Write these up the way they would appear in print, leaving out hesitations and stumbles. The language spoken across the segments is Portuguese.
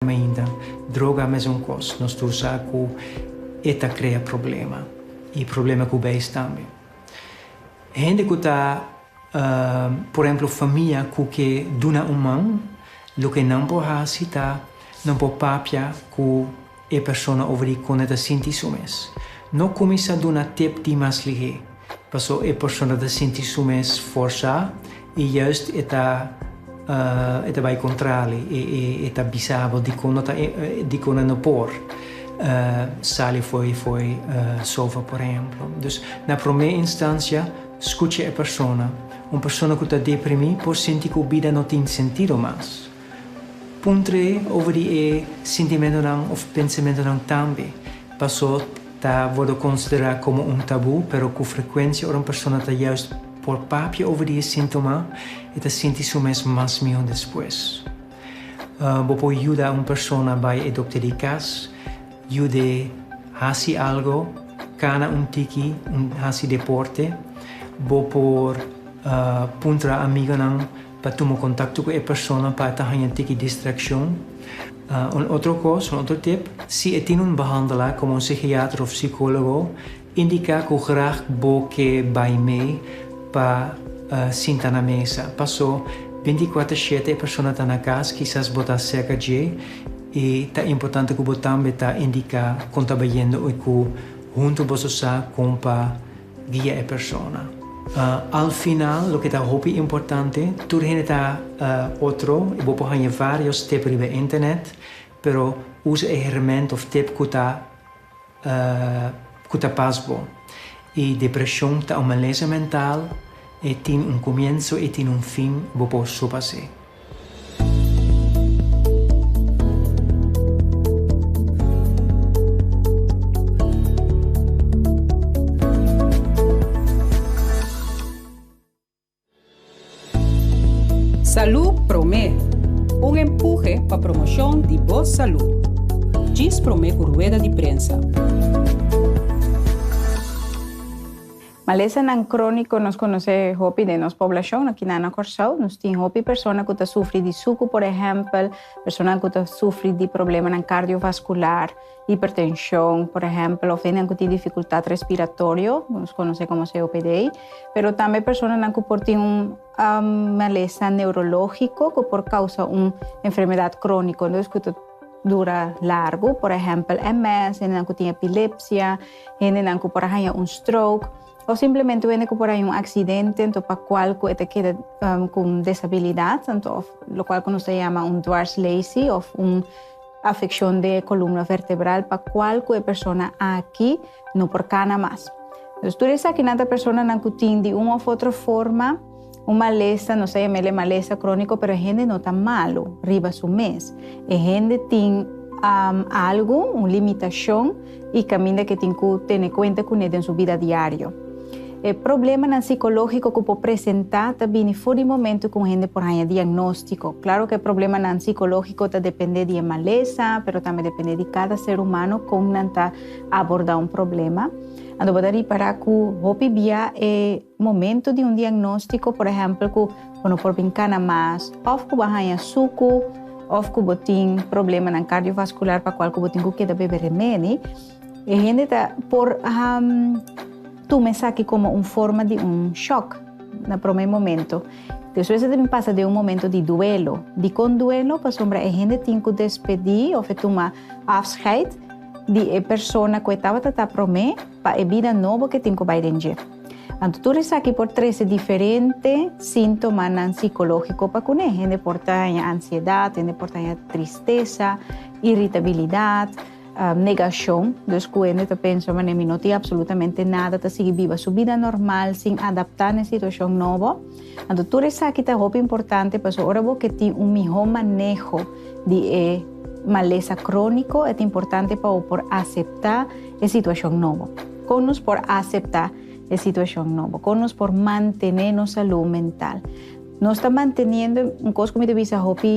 ainda droga mesmo coisa nós tu saco eta cria problema e problema com o bem também gente que tá por exemplo família que duna mão lo que não pode aceitar não pode papia com a pessoa over die kon het sinti sumes não começa a dar tip de mais ligue passou a pessoa da sinti sumes força e juist eta vai contrali e eta bisabo di kono no por sali foi sova por exemplo dus na primeira instância escute a persona uma pessoa que está deprimi por sentir que a vida não tem sentido mais puntre over die sentimento não of pensamento não também passou tá vou considerar como tabu pero com frequência uma pessoa está juist por papia over die sintoma e te senti sumes mais milhão depois. Vou ajudar uma pessoa vai a doctor de casa, ajude hasi algo, cana tiki, hasi deporte, vou por puntra amiga não para tomar contato com a pessoa para ter tiki distração. Outra coisa, outro tip, se tem behandelaar como psiquiatra ou psicólogo, indica que graag vou que vai me para sentar na mesa. Passou 24/7 a pessoa está na casa, quizás botar cerca de e é importante que você também indica quando está vendo e que junto você com para guiar a pessoa. Al final, o que está muito importante, tudo está outro, e vou pôr vários tipos na internet, pero usa a ferramenta ou tip que está pasbo. E depressão está uma lesão mental e tem começo e tem fim que posso passar. Salud Promé, empuje para promoção de boa saúde. Diz Promé por rueda de prensa. Maleza nan crónico nos conoce hopi de nos población aquí na Corsau, nos tem hopi persona que sofre de suco, por exemplo, persona que sofre de problema cardiovascular, hipertensão, por exemplo, ou que tem dificuldade respiratória, nos conoce como COPD, pero também persona que tem maleza neurológico que por causa enfermedade crónica, então que dura largo, por exemplo, MS, gente que tem epilepsia, gente que por exemplo stroke, ou simplesmente gente que por aí acidente, então para qual que queda com desabilidade, então lo cual que se chama dwarslesie ou afecção de coluna vertebral, para qual que a pessoa aqui não por cana mais. Então, tudo isso aqui nada pessoa não tem de uma ou outra forma uma maleza, não sei se é maleza crônica, mas a gente não está malo, riba su mês. A gente tem algo, uma limitação e caminho que tem que ter em conta com ele em sua vida diária. O problema psicológico que pode apresentar também fora de momento com gente por aí diagnóstico. Claro que o problema psicológico depende de maleza, mas também depende de cada ser humano como abordar problema. Então, pode para que o via momento de diagnóstico, por exemplo, que quando por brincar mais, ou que vai suco, ou que tem problema cardiovascular para qual que tem que beber remédio, e a gente por toma isso aqui como forma de choque no primeiro momento. Depois também passa de momento de duelo. De com duelo, para sombra, a gente tem que despedir ou tomar afscheid de pessoa que estava a prometer para a vida nova que tem que vai ranger. Então, tudo isso aqui por três diferentes sintomas psicológicos para que a gente porta ansiedade, a gente porta tristeza, irritabilidade, negação, dos que a gente pensa que não tem absolutamente nada, está seguir viva sua vida normal, sem adaptar a situação nova. Então, tudo isso aqui é muito importante, para agora que tem melhor manejo de maleza crônico, é importante para por aceitar a situação nova. Conosco por aceitar a situação nova, conosco por manter nossa saúde mental. Nós estamos mantendo, coisa que me diz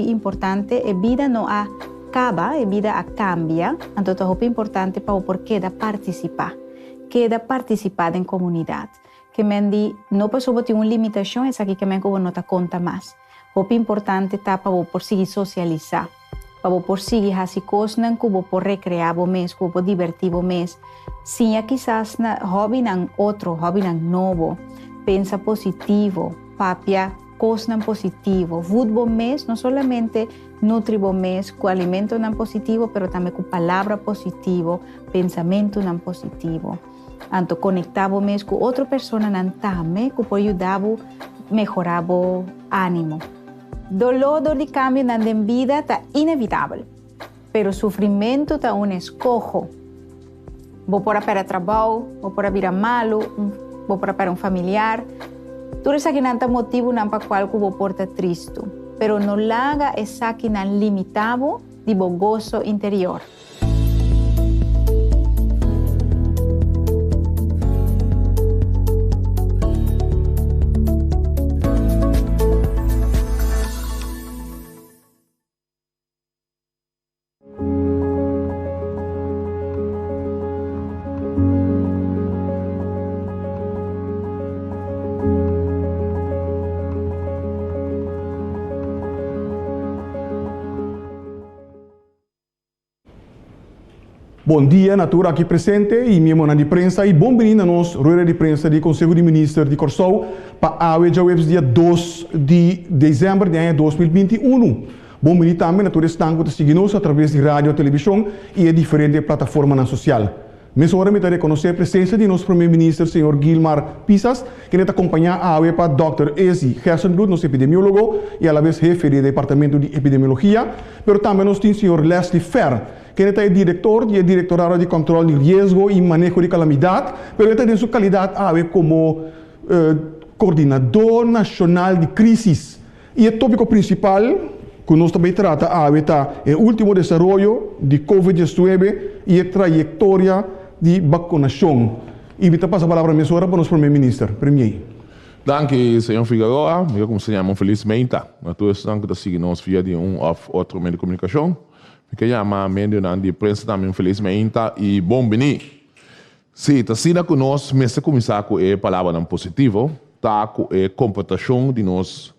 importante, a vida não acaba, a vida cambia, então é muito importante para por queda participar em comunidade. Que mendi não passou ter uma limitação, essa aqui que me não conta mais. Muito importante para por seguir socializar. para por seguir assim coisas que por recrear mês, que por divertir mês. Sim, quizás na hobby nan outro, hobby nan novo, pensa positivo, papia coisas positivo. Food mês não somente nutri mês com alimento nan positivo, pero também com palavra positivo, pensamento nan positivo. Anto conectar mês com outra pessoa nan também que pode ajudar melhorar o ânimo. Dolor de cambio na vida está inevitável, pero o sofrimento está escojo. Vou para trabalho, vou para vir malo, vou para familiar. Tudo isso aqui não tem motivo para qual vou porta triste, pero não laga essa aqui não limitado de gozo interior. Bom dia, Natura aqui presente e minha mona de prensa e bom vindo a nós, rueda de prensa do Conselho de Ministros de Corsou para a dia 2 de dezembro de ano 2021. Bom vindo também, Natura Estanco, de seguir-nos através de rádio, televisão e de diferentes plataformas sociais. Mas agora me darei a conhecer a presença de nosso primeiro-ministro, senhor Guilmar Pisas, que nos acompanha a para Dr. Ezi Gersenbloed, nosso epidemiólogo e a la vez jefe do Departamento de Epidemiologia, mas também nós temos o senhor Leslie Fer, que é diretor do Diretorado de Controle de Riesgo e Manejo de Calamidade, mas ele tem sua qualidade como coordenador nacional de crises. E o tópico principal que nós também trata é o último desenvolvimento de Covid-19 e a trajetória de vacunação. E me passa a palavra mesmo para o nosso primeiro-ministro. Premier. Danke, senhor Figueroa. Eu como se chama felizmente. Nós estamos a seguir-nos via de outro meio de comunicação. Que chama meio de imprensa também felizmente e bom venir. Se está sendo conosco, mas começar com a palavra positivo, tá com a comportação de nosso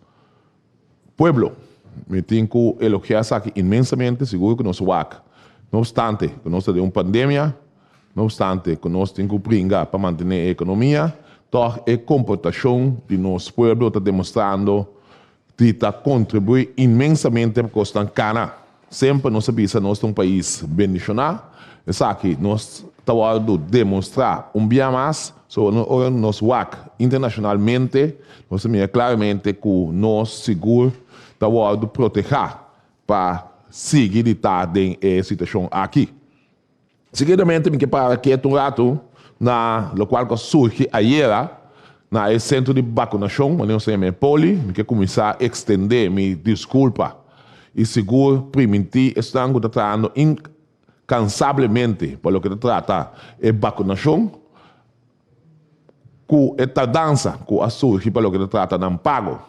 povo. Me tenho que elogiar aqui imensamente, seguro que nós WAC. Não obstante, que nós temos uma pandemia, não obstante, que nós temos que brincar para manter a economia, então a comportação de nosso povo está demonstrando que está contribuindo imensamente para a costa cana. Sempre nós sabemos que nós somos um país bendicionado. Isso aqui, nós estamos demonstrar dia mais, sobre nós WAC internacionalmente, nós sabemos claramente que nós seguro estamos proteger para seguir estar em situação aqui. Seguidamente, me para aqui um rato, na qual surge ayer, na centro de vacunação, onde nós chamamos Poli, que começar a estender, me desculpa, e seguro permitir estar tratando incansavelmente por lo que trata a vacunação, com a tardança que surge por lo que trata de pago.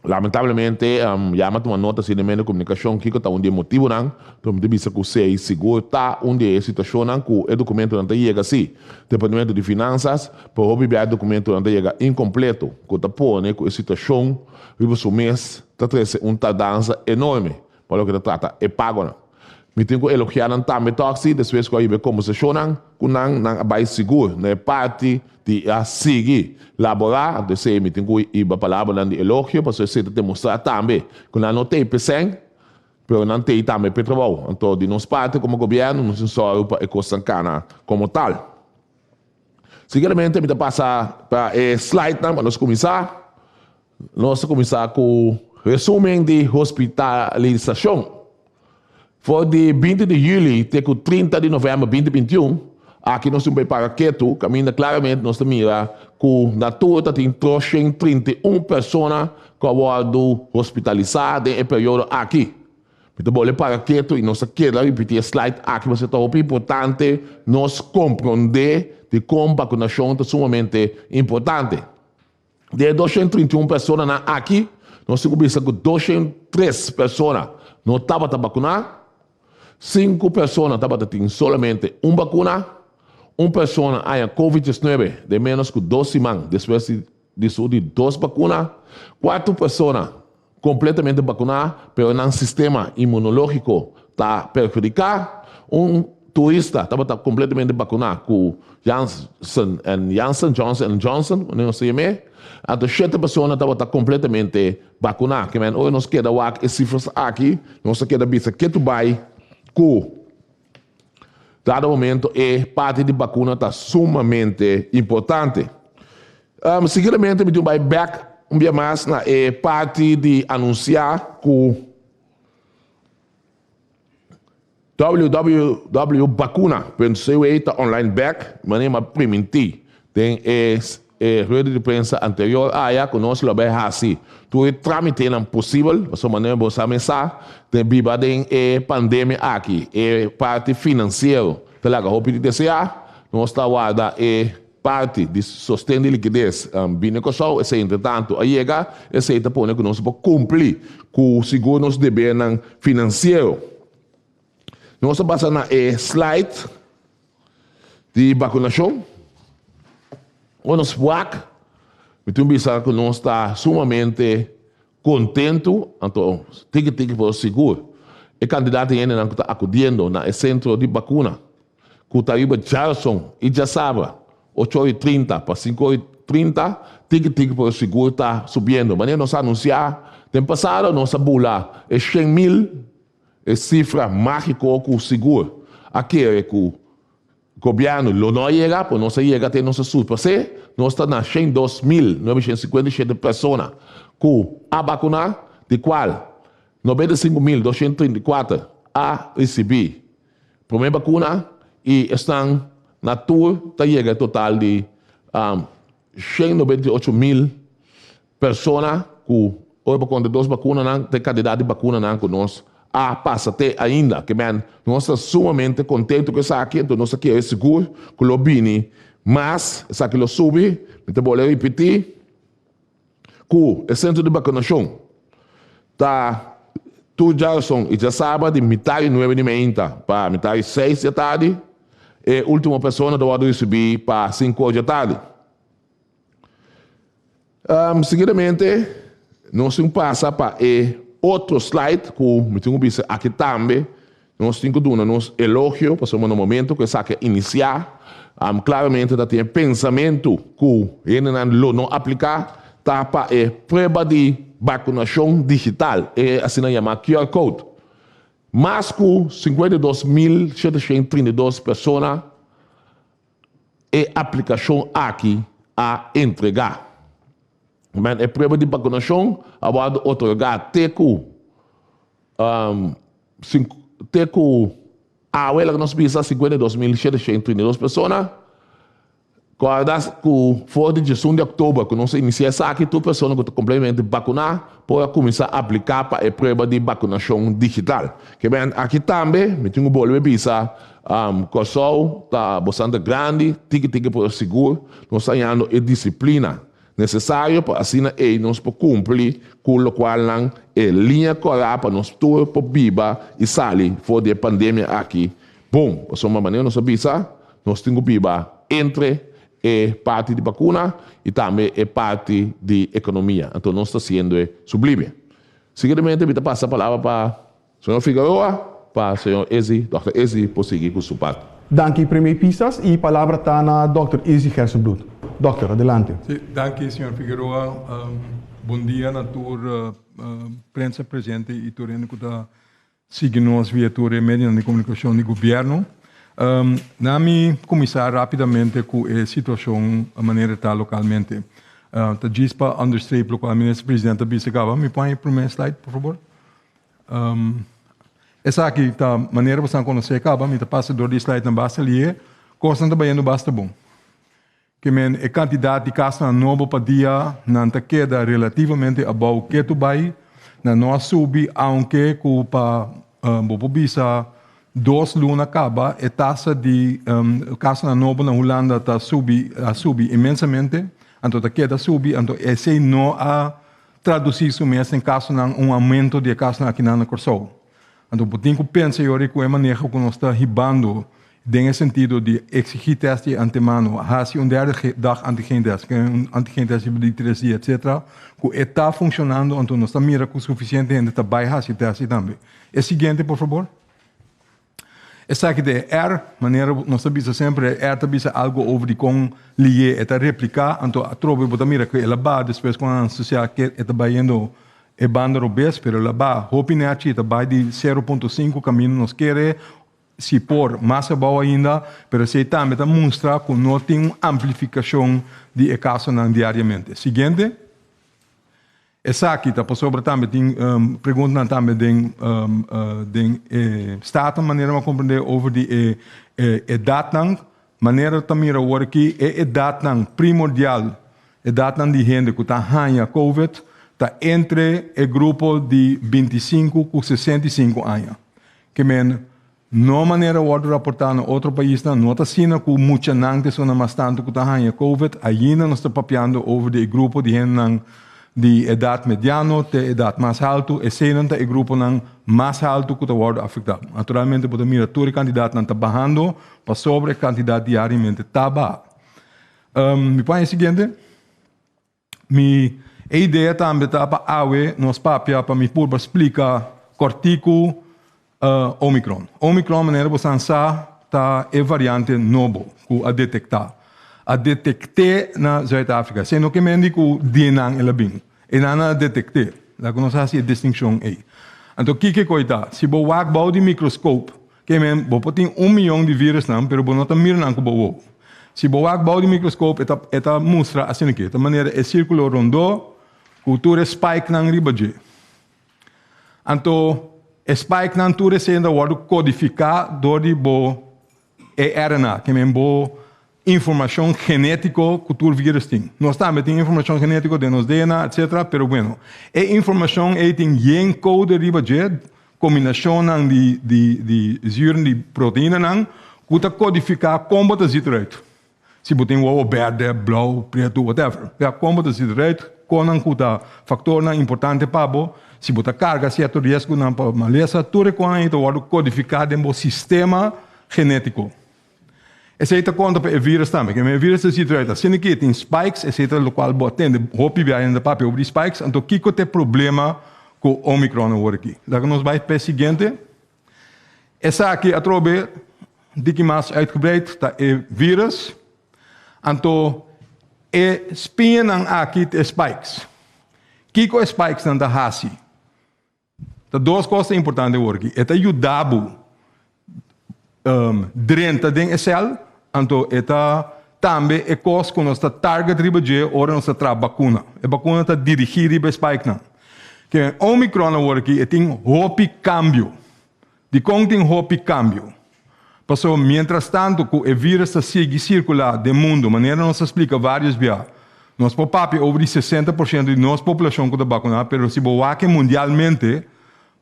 Lamentavelmente, já me uma nota assim de meio de comunicação que está motivo não, então me disse que sei seguro está situação não que o documento não chega assim, Departamento de Finanças, por obviar documento não chega incompleto, que está põe com a situação, o mês está trazendo tardança enorme, por lo que trata é pago não. Me tenho que elogiar também toxi, depois que eu vejo como se chama, que não vai seguro, não é parte de a seguir, laborar, de ser, me tenho que ir para a palavra de elogio, para você demonstrar também, que não tem percent, mas não tem também para trabalho. Então, de nossa parte, como governo, nós somos para a Costa Cana como tal. Seguidamente, me passar para a slide, para nós começar. Nós começar com o resumo de hospitalização. Foi de 20 de julho até 30 de novembro de 2021, aqui nós temos para Queto, caminha claramente, nós temos que na toda tem 31 pessoas que foram hospitalizadas em período aqui. Então, vou para Queto e nós queremos repetir a slide aqui, mas é muito importante nós compreender de como a vacunação é sumamente importante. De 231 pessoas aqui, nós temos que 203 pessoas não estavam vacunadas. 5 pessoas estavam tendo solamente uma vacuna, uma pessoa tinha Covid-19 de menos que 2 semanas, depois de 2 vacunas, 4 pessoas completamente vacunado, pero en el sistema inmunológico está perjudicado. Turista estava completamente vacunado com Johnson Johnson, não sei mais. Então, 7 pessoas estavam completamente vacinadas. Que hoje nós queda as cifras aqui, nós queda ver que tu vai com dado momento parte de vacuna está sumamente importante. Seguidamente, me vai back dia mais na parte de anunciar que www.vacuna.co está online back, maneira priminti. Tem rede de prensa anterior, que nós lo vai assim. Tu tramite não possível, mas maneira você pensar, tem biba tem pandemia aqui, parte financeira, tá lá, o PDCA, nós está guarda parte de sustento de liquidez, bem que só, esse entretanto, aí esse está pondo que nós vamos cumprir com o seguro nos deveres financeiro. Nós passamos na slide de vacunação. Nós vamos pensar que nós estamos sumamente contentos, então, tem que for seguro. O candidato ainda não está acudindo no centro de vacuna, que está aí Jarson e já sabe, 8h30 para 5h30, tem que for seguro, está subindo. Mas nós anunciar, tem passado, nós bula, 100.000. É cifra mágica com o seguro. Aqui é que o governo não chega, por nós chega até nossa superse, nós estamos na 102.957 pessoas com a vacuna, de qual 95.234 a receber a primeira vacuna e estão na tour, chega total de 198.000 pessoas com hoje 2 vacunas, tem candidato de vacuna conosco. Passa até ainda, que nós estamos sumamente contentes com isso aqui, então nós aqui é seguro, que o Bini, mas, isso aqui lo sube, então vou repetir, que o centro de vacinação está, tu já são, e já sabe, de metade 9h30 para metade 6 da tarde, e a última pessoa da hora de subir para 5 da tarde. Seguidamente, nós vamos passar para outro slide, que me tenho visto aqui também, nós temos que dar nos elogio, passamos no momento que sabe iniciar, claramente tem pensamento que ele não aplicar, tá para prova de vacunação digital, assim chama QR Code. Mais que 52.732 pessoas aplicação aqui a entregar. Mas a prova de vacunação agora otorgar até que ela nós pisa 52.732 pessoas. Quando for de 18 de outubro, que nós iniciamos aqui, toda pessoa que está completamente vacunada pode começar a aplicar para a prova de vacunação digital. Que bem, aqui também, me tenho que voltar a pisar, o Corsol está bastante grande, tique por seguro, nós estamos tendo a disciplina necessário para assim nós cumprir com o qual é linha correta para nós todos para viva e sair fora da pandemia aqui. Bom, por uma maneira nós sabemos, nós temos que viver entre parte de vacuna e também parte de economia. Então nós estamos sendo sublime. Seguidamente, eu passo a palavra para o senhor Figueroa, para o senhor Ezi, Dr. Ezi, por seguir com sua parte. Dank premier Pisas e a palavra está na Dr. Ezi Gersenbloed. Doctor, adelante. Sí, danke, senhor Figueroa. Bom dia na tua prensa presente e torrendo que está seguindo nós via tua média de comunicação do governo. Nami começar rapidamente com a situação a maneira tal localmente. Tá diz para understreep local ministro presidente Bissegava. Me põe para o primeiro slide, por favor. Essa aqui tá maneira você conhecer acaba, me tá passador de slide na base ali, coisa tá bem no basta bom. Que men a quantidade de casos novo para dia não tá queda relativamente above que tu vai na nós subir, aunque culpa bobisa 2 luna acaba, a taxa de casos novo na Holanda tá subir imensamente, então tá queda subir, então esse não a traduzir isso mesmo em caso aumento de casos aqui na Corsol. Então, por que pensa eu que é maneira que nós está ribando En el sentido de exigir test de antemano, hace un derde dag antigentest, un antigentest de 3 días, etc. Que está funcionando, entonces no está mira con suficiente gente está bij hace test también. El siguiente, por favor. Essa que de maneira nós sabemos sempre sabemos algo over die con lié eta replicar, então a trobe bota mira que ela ba depois com a social que eta baindo e banda robes, pero ela ba hopineati eta ba de 0.5 caminho nos quer se por massa boa ainda, pero se também está mostra que não tem uma amplificação de caso diariamente. Seguinte. Essa aqui está sobre também tem pergunta também den staat maneira de compreender over die data maneira também agora que data primordial data de gente que está ganha COVID está entre o grupo de 25 com 65 anos que men não maneira de reportar em outro país não está sendo com muita gente só mais tanto que está ganha COVID ainda não está papiando over o grupo de gente de idade mediano até idade mais alto, e senão o grupo mais alto que está afetado. Naturalmente, podemos mirar todo o candidato está bajando para sobre o candidato diariamente está baixo. Me põe o seguinte, minha ideia também está para AWE, nos papia para me pôr explicar cortico Omicron. Omicron, maneira você está é variante novo, que a detectar. A detectar na Zuid-Afrika. Sendo que men dico dienang elabing. E nana detectar. Da nós há a distinção aí. Então, que coita? Se bo wak bau de microscope, que men bo potin 1 milhão de vírus não, pero bo nota mir não que bo. Se bo wak bau de microscope, eta mostra assim que, de maneira é círculo rondo, cultura spike nang ribaje. Então, spike nang ture sendo word codificar do de bo RNA, que men bo informação genética que o vírus tem. Nós também temos informação genética de nos DNA, etc. Pero bueno, informação tem um code de combinação de zuren de proteína que está codificar como está eruit. Se você tem o verde, blauw, preto, whatever. Ja, como está eruit, com um fator importante para você. Se você carga certo risco na maleza, tudo é codificado em um sistema genético. Essa é a conta para o vírus também. O vírus se trata assim que tem spikes, esse é o qual atende, hopi vai ainda papel over spikes, então que tem problema com o Omicron agora aqui. Daí nós vai para o seguinte. Essa aqui a trobe de que mais uitgebreid tá é vírus. Então espinha não aqui é spikes. Que com spikes não da hasi. Tá duas coisas importantes agora aqui. É ajudado drenta den cel, então eta também é coisa que nós está target ribaje ora nós está vacuna. A vacuna está dirigida para spike não. Que Omicron agora aqui tem hopi cambio. De como tem hopi cambio. Passou mientras tanto que o vírus está sigue circular do mundo, maneira nós explica vários vezes. Nós popap over 60% de nossa população que está vacunada, pero se boaque mundialmente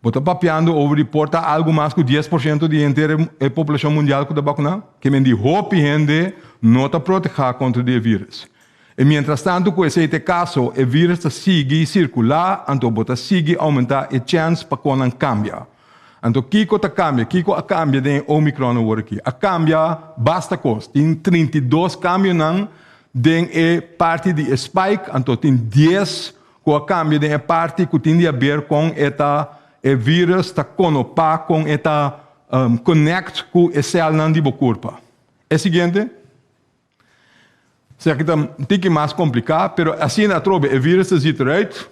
Bota papiando over porta algo mais que 10% de inteira população mundial que está vacunada, que me diz hope gente não está protegida contra o vírus. E mientras tanto, com esse caso, o vírus está sigue circular, então bota sigue aumentar a chance para quando cambia. Então, Kiko está cambia, Kiko a cambia de Omicron agora aqui. A cambia basta coisa, tem 32 cambios não, de parte de spike, então tem 10 com a cambia de parte que tem a ver com esta o vírus está conectado com esta connect com o céu do corpo. É o seguinte, sei que tem que mais complicado, mas assim na trobe o vírus está right,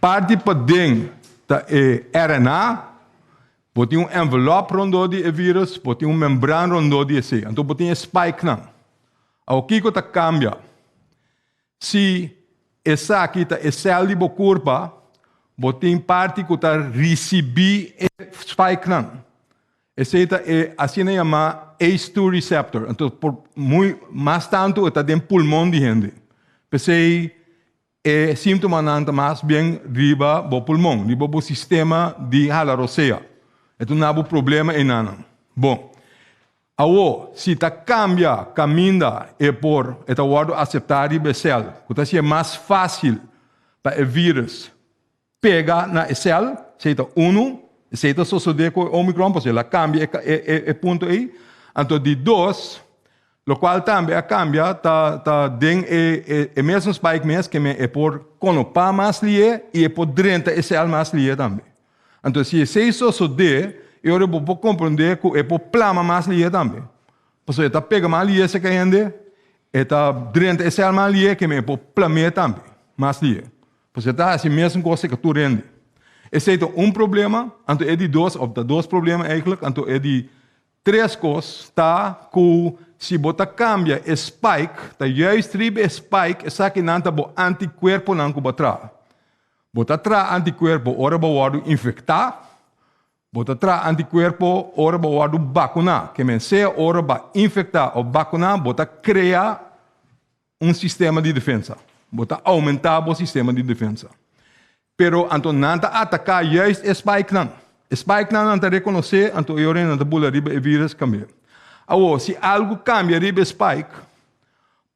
parte para dentro da RNA, tem envelope rondou de vírus, tem membrana rondou de esse, então tem spike não. O que está cambia? Se essa aqui está o céu do corpo, tem parte que está recebendo spike não. Esse é assim chama ACE2 receptor. Então, por mais tanto está dentro do pulmão de gente. Pensei é síntoma não mais bem riba do pulmão, riba do sistema de halarosea. Então não há problema em nada. Bom, se está cambia, caminha é por está o aceitar e becel, que está mais fácil para o vírus pega na célula, seita 1, seita suceder com o Omicron, porque ela cambia ponto aí. Então, de dois, lo qual também cambia, den é mesmo spike mesmo, que é por conopar mais lie e é por drenta esse al mais lie também. Então, se é isso só de, eu vou compreender que é por plama mais lie também. Porque está pega mais lie se caindo, está drenta esse al mais lie, que é por plame também, mais lie. Porque está assim mesmo coisa que tu rende. Esse é problema, então é de dois problemas eigenlijk, então é de três coisas, tá, que se você cambia o spike, tá juist ribe spike, essa que não tá bo anticorpo não que batra. Você traz anticorpo, ora bo infectar, você traz anticorpo, ora bo vacunar, que men se ora ba infectar ou vacunar, você cria sistema de defesa. Você aumentar o sistema de defesa. Pero então não tá atacar juist o spike não. Spike não está reconhecer, então eu não está bula riba e vírus cambia. Agora, se algo cambia riba spike,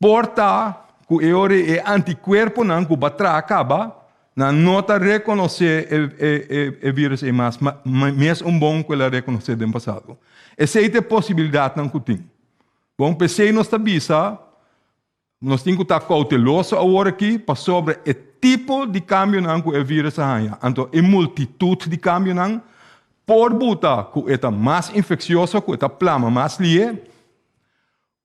porta que eu é anticorpo não que batra acaba, não está reconhecer o vírus é mais bom que ela reconhecer do passado. Essa é a possibilidade não que tem. Bom, pensei nós tabisa, nós temos que estar cauteloso agora aqui para sobre o tipo de cambio não que o vírus há. Então, a multitude de cambio não por buta que é mais infeccioso, que é plama mais lie,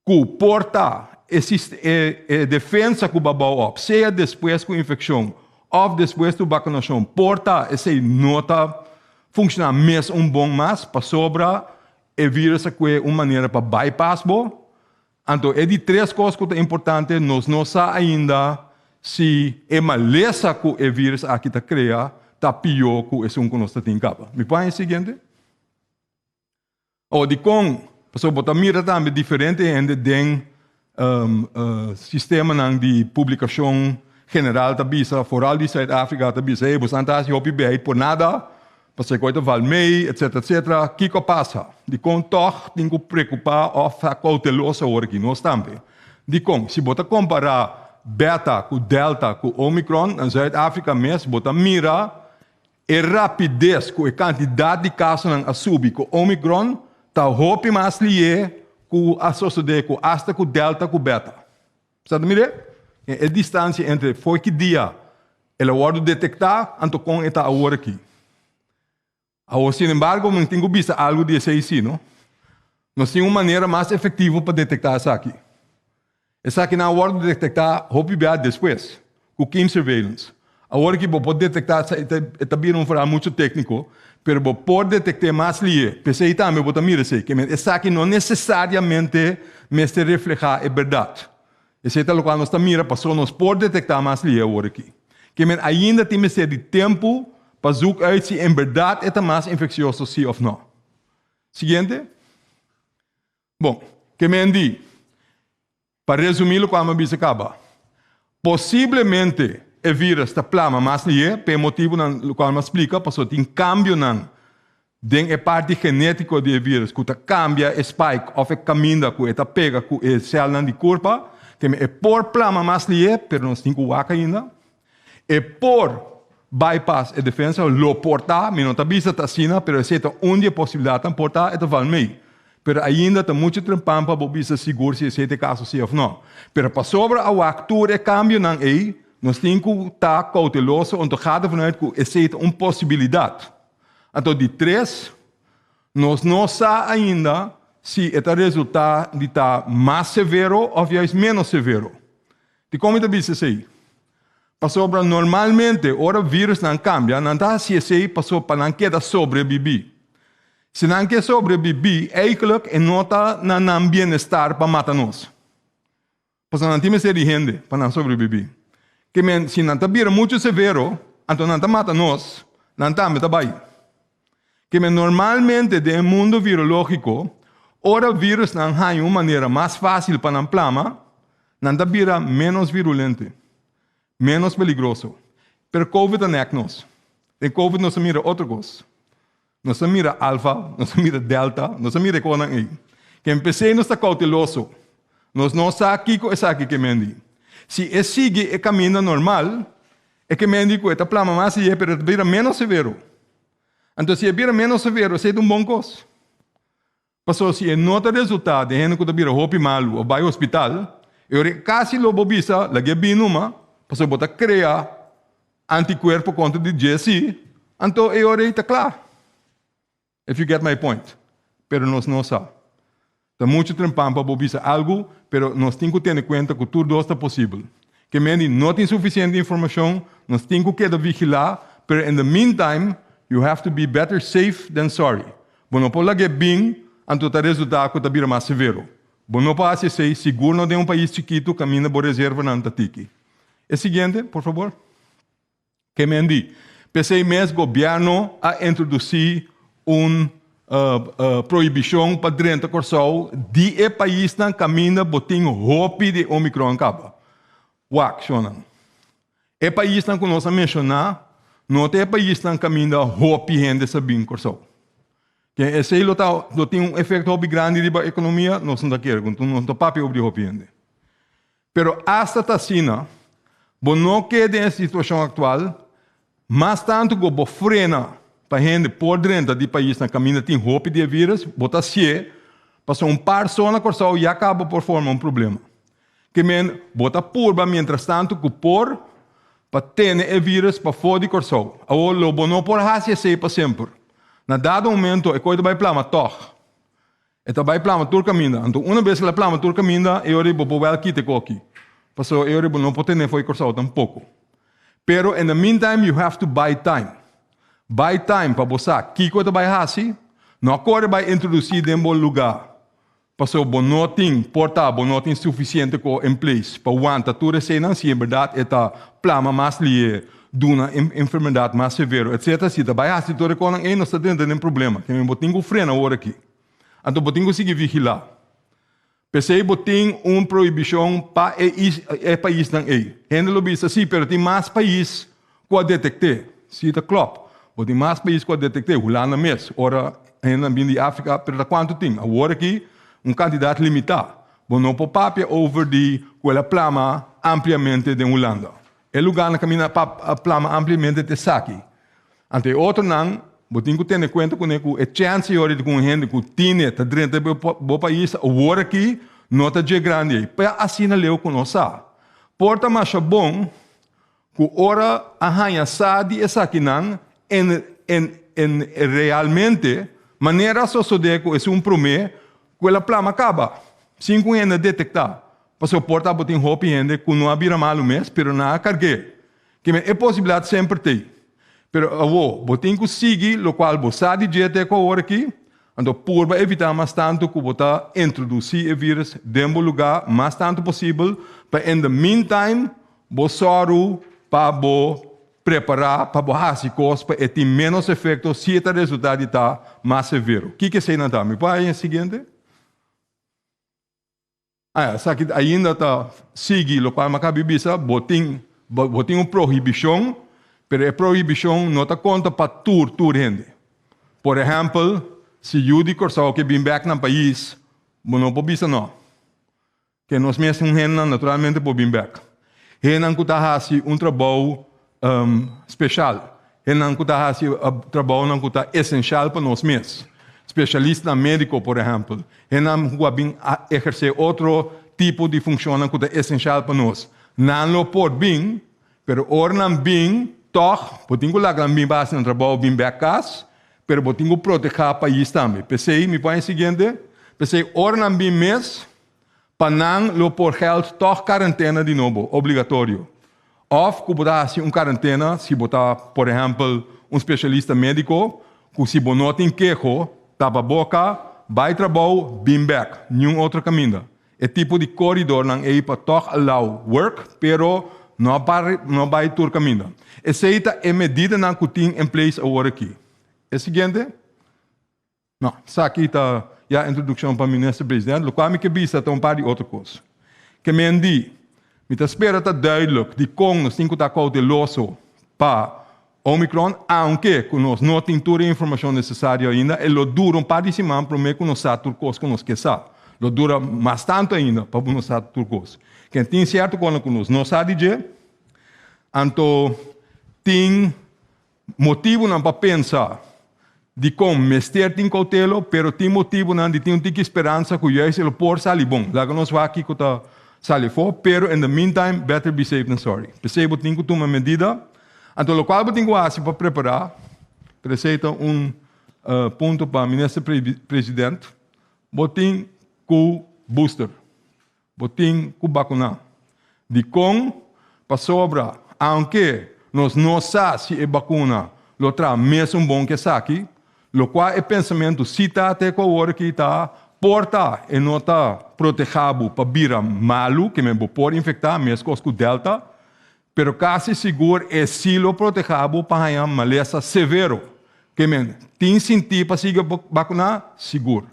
que porta a defesa que babau up, seja depois da infecção ou depois da vacinação, porta essa nota funciona mesmo bom mais para sobra o vírus que é uma maneira para bypass bo. Então, é de três coisas que é importante, nós não sabemos ainda se é maleza que o vírus aqui está criando, está pior que esse que nós temos capa. Me põe o seguinte? Ou de com, pessoal, bota mira também diferente ainda den sistema de publicação general da bisa, foral de Suid-Afrika da bisa, você não está se opiar por nada, você coita valmei, etc, etc. Que passa? De com toch tem que preocupar ou ficar cauteloso agora aqui, nós também. De com, se bota comparar beta com delta com omicron, na Suid-Afrika mesmo, bota mira a rapidez com a quantidade de casos a subir com omicron, está roupa mais lie com a sociedade com hasta com delta com beta. Sabe me? A distância entre foi que dia ela pode detectar, então com está agora aqui. Agora, sin embargo, não tenho visto algo desse aí, não? Nós temos uma maneira mais efetiva para detectar isso aqui. Isso aqui não pode detectar roupa depois, com Kim Surveillance. Agora que pode detectar, também não fará muito técnico, mas pode detectar mais lie. Pensei também, vou também dizer, que isso aqui não necessariamente me está reflejar a verdade. Esse é o qual nós estamos mirando, para nós pode detectar mais lie agora aqui. Que ainda temos de tempo para zoeken uit se em verdade é mais infeccioso sim ou não. Seguinte. Bom, que me diz, para resumir o que eu me acaba, possivelmente o vírus está plama mais lie, por motivo no qual me explica, porque tem cambio na parte genética do vírus, que cambia o spike ou o caminho que está pega com a célula de corpo, que é por plama mais lie, mas não tem que vaca ainda, é por bypass a defesa, lo portar, mas não está vista a sina, pero essa é onde a possibilidade de portar, é vale meio. Pero ainda está muito trampam para você seguro se esse é o caso, sim ou não. Pero para sobre a actura cambio não é, nós temos que estar cauteloso, onde cada vanuit que essa é uma possibilidade. Então, de três, nós não sabemos ainda se é resultado de estar mais severo ou menos severo. De como está vista isso aí? Sobre normalmente, ora o vírus não cambia, não está se esse passou para não queda sobreviver. Se não quer sobreviver, eigenlijk é nota não bem-estar para matar nós. Porque não temos de gente para não sobreviver. Que se não está muito severo, então não está mata nós, não está muito bem. Que normalmente, no mundo virológico, ora o vírus não há uma maneira mais fácil para não plama, não está menos virulento. Menos peligroso. Pero COVID não é nós. Em COVID nós mira outra coisa. Nós mira alfa, nós mira delta, nós mira coisa aí. Que empecei nós está cauteloso. Nós não sabemos o que é aqui que mendi. Se é sigue o caminho normal, é que mendi que está plama mais e é pero vira menos severo. Então se vira menos severo, é um bom coisa. Passou se nota resultado, de gente que está hopi malu ou vai ao hospital, eu quase lobo bisa, lagi binuma, passou bota criar anticorpo contra de GSI, então eu está claro. If you get my point. Pero nós não sabemos. Está muito trampando para bobisa algo, pero nós temos que ter em conta que tudo está possível. Que menos não tem suficiente informação, nós temos que vigilar, pero in the meantime, you have to be better safe than sorry. Bueno, por lagi bem, então o resultado está bem mais severo. Bueno, para ser seguro de país chiquito, caminha por reserva na Antatiki. O seguinte, por favor. Que mendi, pensei mesmo governo a introduzir proibição para dentro do de país que caminha botinho hopi de Omicron acaba. Wak, shonan. E país que nós mencionar, não é país que caminha hopi gente sabim corsol. Que esse lo tem efeito grande na economia, nós não queremos, não está papel sobre hopi gente. Pero hasta tacina, não queda em situação atual, mas tanto que você frena para gente por dentro do país na caminho tem hope de vírus, bota se passou par só na corsal e acaba por formar problema. Que men bota purba mientras tanto que por para ter o vírus para fora de corsal. O lobo não por hacer sei para sempre. Na dado momento é coisa vai plama toch. Eta vai plama tur caminho. Então uma vez que a plama tur caminho, eu rebo boel kite coqui. Passou eu rebo não pode ter foi corsal tampouco. Pero in the meantime, you have to buy time. Buy time para você. Kiko vai fazer, não agora vai introduzir em bom lugar. Passou não tem portável, não tem suficiente em place para aguentar tudo isso, se é verdade, é plama mais lie, de uma enfermidade mais severa, etc. Se vai fazer tudo com não está dentro de um problema. Que eu tenho que frenar agora aqui. Então eu tenho que seguir vigilar. Pensei que tem uma proibição para o país não é. Ainda lo bisa sim, mas tem mais países que a detectar. Se está claro, tem mais países que a detectar. Holanda mesmo, ora ainda bem de África, mas quanto tem? Agora aqui, candidato limitado. Não pode papel over de aquela plama ampliamente de Holanda. É lugar na caminha para plama ampliamente de Saki. Ante outro não, tem que ter em conta que a chance de com gente que tem dentro do país, agora aqui, não está de grande. Para assim não leu conosco. Porta mais bom que ora arranha sadi essa aqui não em realmente maneira sociodé que é promê que a plama acaba. Sem que ainda detectar. Passou porta botin hopi gente que não abira malo mês, pero não cargue. Que é possibilidade sempre tem. Pero botin que seguir, lo qual você de jeito com hora aqui. Então, por evitar mais tanto que você introduzir o vírus dentro do lugar, mais tanto possível, para, in the meantime, você para preparar, para fazer coisas, para ter menos efeito, se o resultado está mais severo. O que você não está? Me pode ir seguinte? Aqui ainda está seguir, o qual me cabe bisa, botin uma proibição, mas a proibição não está conta para tudo gente. Por exemplo, se eu de corsal que vem back no país, não pode bisa não. Que nós mesmos naturalmente podemos vir back. Gente que está fazendo trabalho especial. Gente que está fazendo trabalho que está essencial para nós mesmos. Especialista médico, por exemplo. Gente que vai exercer outro tipo de função que está essencial para nós. Não pode vir, mas ora não vir, toch, podemos lá que vir base no trabalho, vir back casa, pero podemos proteger o país também. Pensei, me põe o seguinte, pensei, ora não vir mês, para não por health, toch quarentena de novo, obrigatório. Of, que botar uma quarentena, se botar, por exemplo, especialista médico, que se não tem queijo, tapa a boca, vai trabalho, bem back, nenhum outro caminho. É tipo de corredor não é para toch allow work, pero não vai todo caminho. Essa é a medida que tem em place agora aqui. É o seguinte? Não, isso aqui está a introdução para o ministro-presidente, o qual me quebisa está par de outra coisa. Que me andi, me espera está duidelijk, de como nós temos que estar cauteloso para Omicron, aunque nós não temos toda a informação necessária ainda, e lo dura par de semana para mim que nós sabemos coisas que nós queremos. Lo dura bastante ainda para nós saber coisas. Quem tem certo coisa que nós não sabemos, então tem motivo para pensar de como mester tem cautelo, pero tem motivo não de ter um tique esperança que juist ele por sali bom. Lá que nós vai aqui que tá sali for, pero in the meantime better be safe than sorry. Percebo tem que tomar medida, então o qual tem que fazer para preparar. Preceita ponto para o ministro-presidente, botem com booster, botem com vacuna. De com para sobra, aunque nós não sabemos se é vacuna, lo traz mesmo bom que essa aqui, lo qual é pensamento, se está até com a hora que está, porta e não está protegido para vira malo, que me pode infectar, mesmo com delta, pero quase seguro é se lo protegido para a maleza severo, que me tem sentido para seguir vacinar, seguro.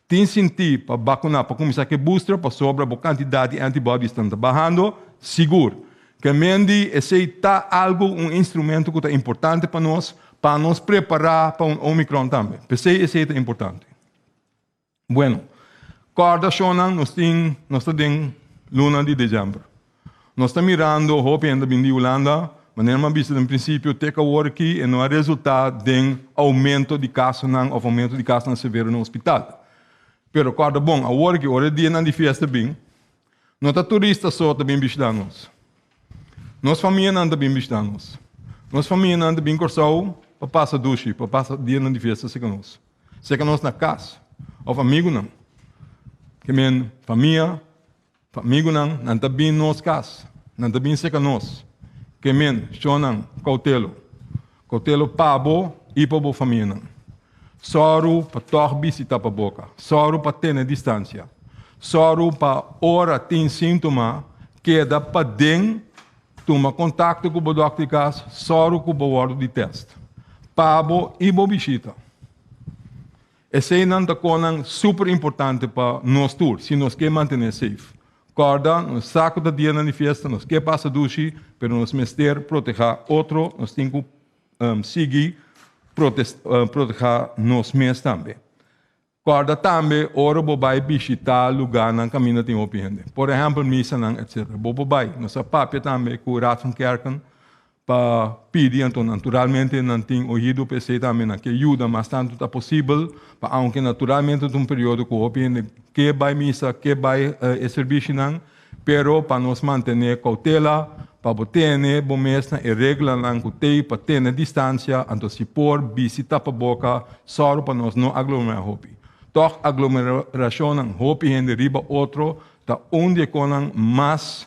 Tem sentido para vacinar, para começar que booster, para sobra a quantidade de antibodies que estão trabalhando, seguro. Que mendi está algo, instrumento que é importante para nos preparar para Omicron também. Pensei esse é importante. Bueno, corda shonan nós temos luna de dezembro. Nós estamos mirando, hope ainda bem de Holanda, mas não visto no princípio take a work e não há resultado de aumento de casos ou aumento de casos severo no hospital. Pero corda bom, a work hora dia não de festa bem. Não está turista só também visitando. Nós família não anda bem visitando. Nós família não anda bem corção para passar duche, para passar dia na festa se conosco. Se conosco na casa, ou amigo não. Que men família, amigo não anda bem nos casa, não anda bem se conosco. Que men chonan cautelo pabo e para boa família não. Soro para tor visitar para boca, soro para ter distância, soro para hora tem sintoma que dá para dentro. Toma contato com o doutor de casa, soro com o bordo de teste. Pabo e bobicita. Esse é um super importante para nós todos, se nós queremos manter safe. Corda, nós saco da dia na festa, nós queremos passar duche, mas nós mester proteger outro, nós temos que seguir proteger nós mesmos também. Corda também, ora bobai visitar lugar na caminho tem opinião. Por exemplo, missa não, etc. Bobai, nossa papia também com o Ratzenkerken para pedir, então naturalmente não tem ouvido PC também que ajuda mais tanto tá possível, para aunque naturalmente um período com opinião que vai missa, que vai serviço não, pero para nos manter cautela, para ter bom mesmo e regra não que tem para ter distância, então se por visitar para boca, só para nós não aglomerar hobby. Toch aglomeração ng hopi hindi riba outro, ta onde conan mais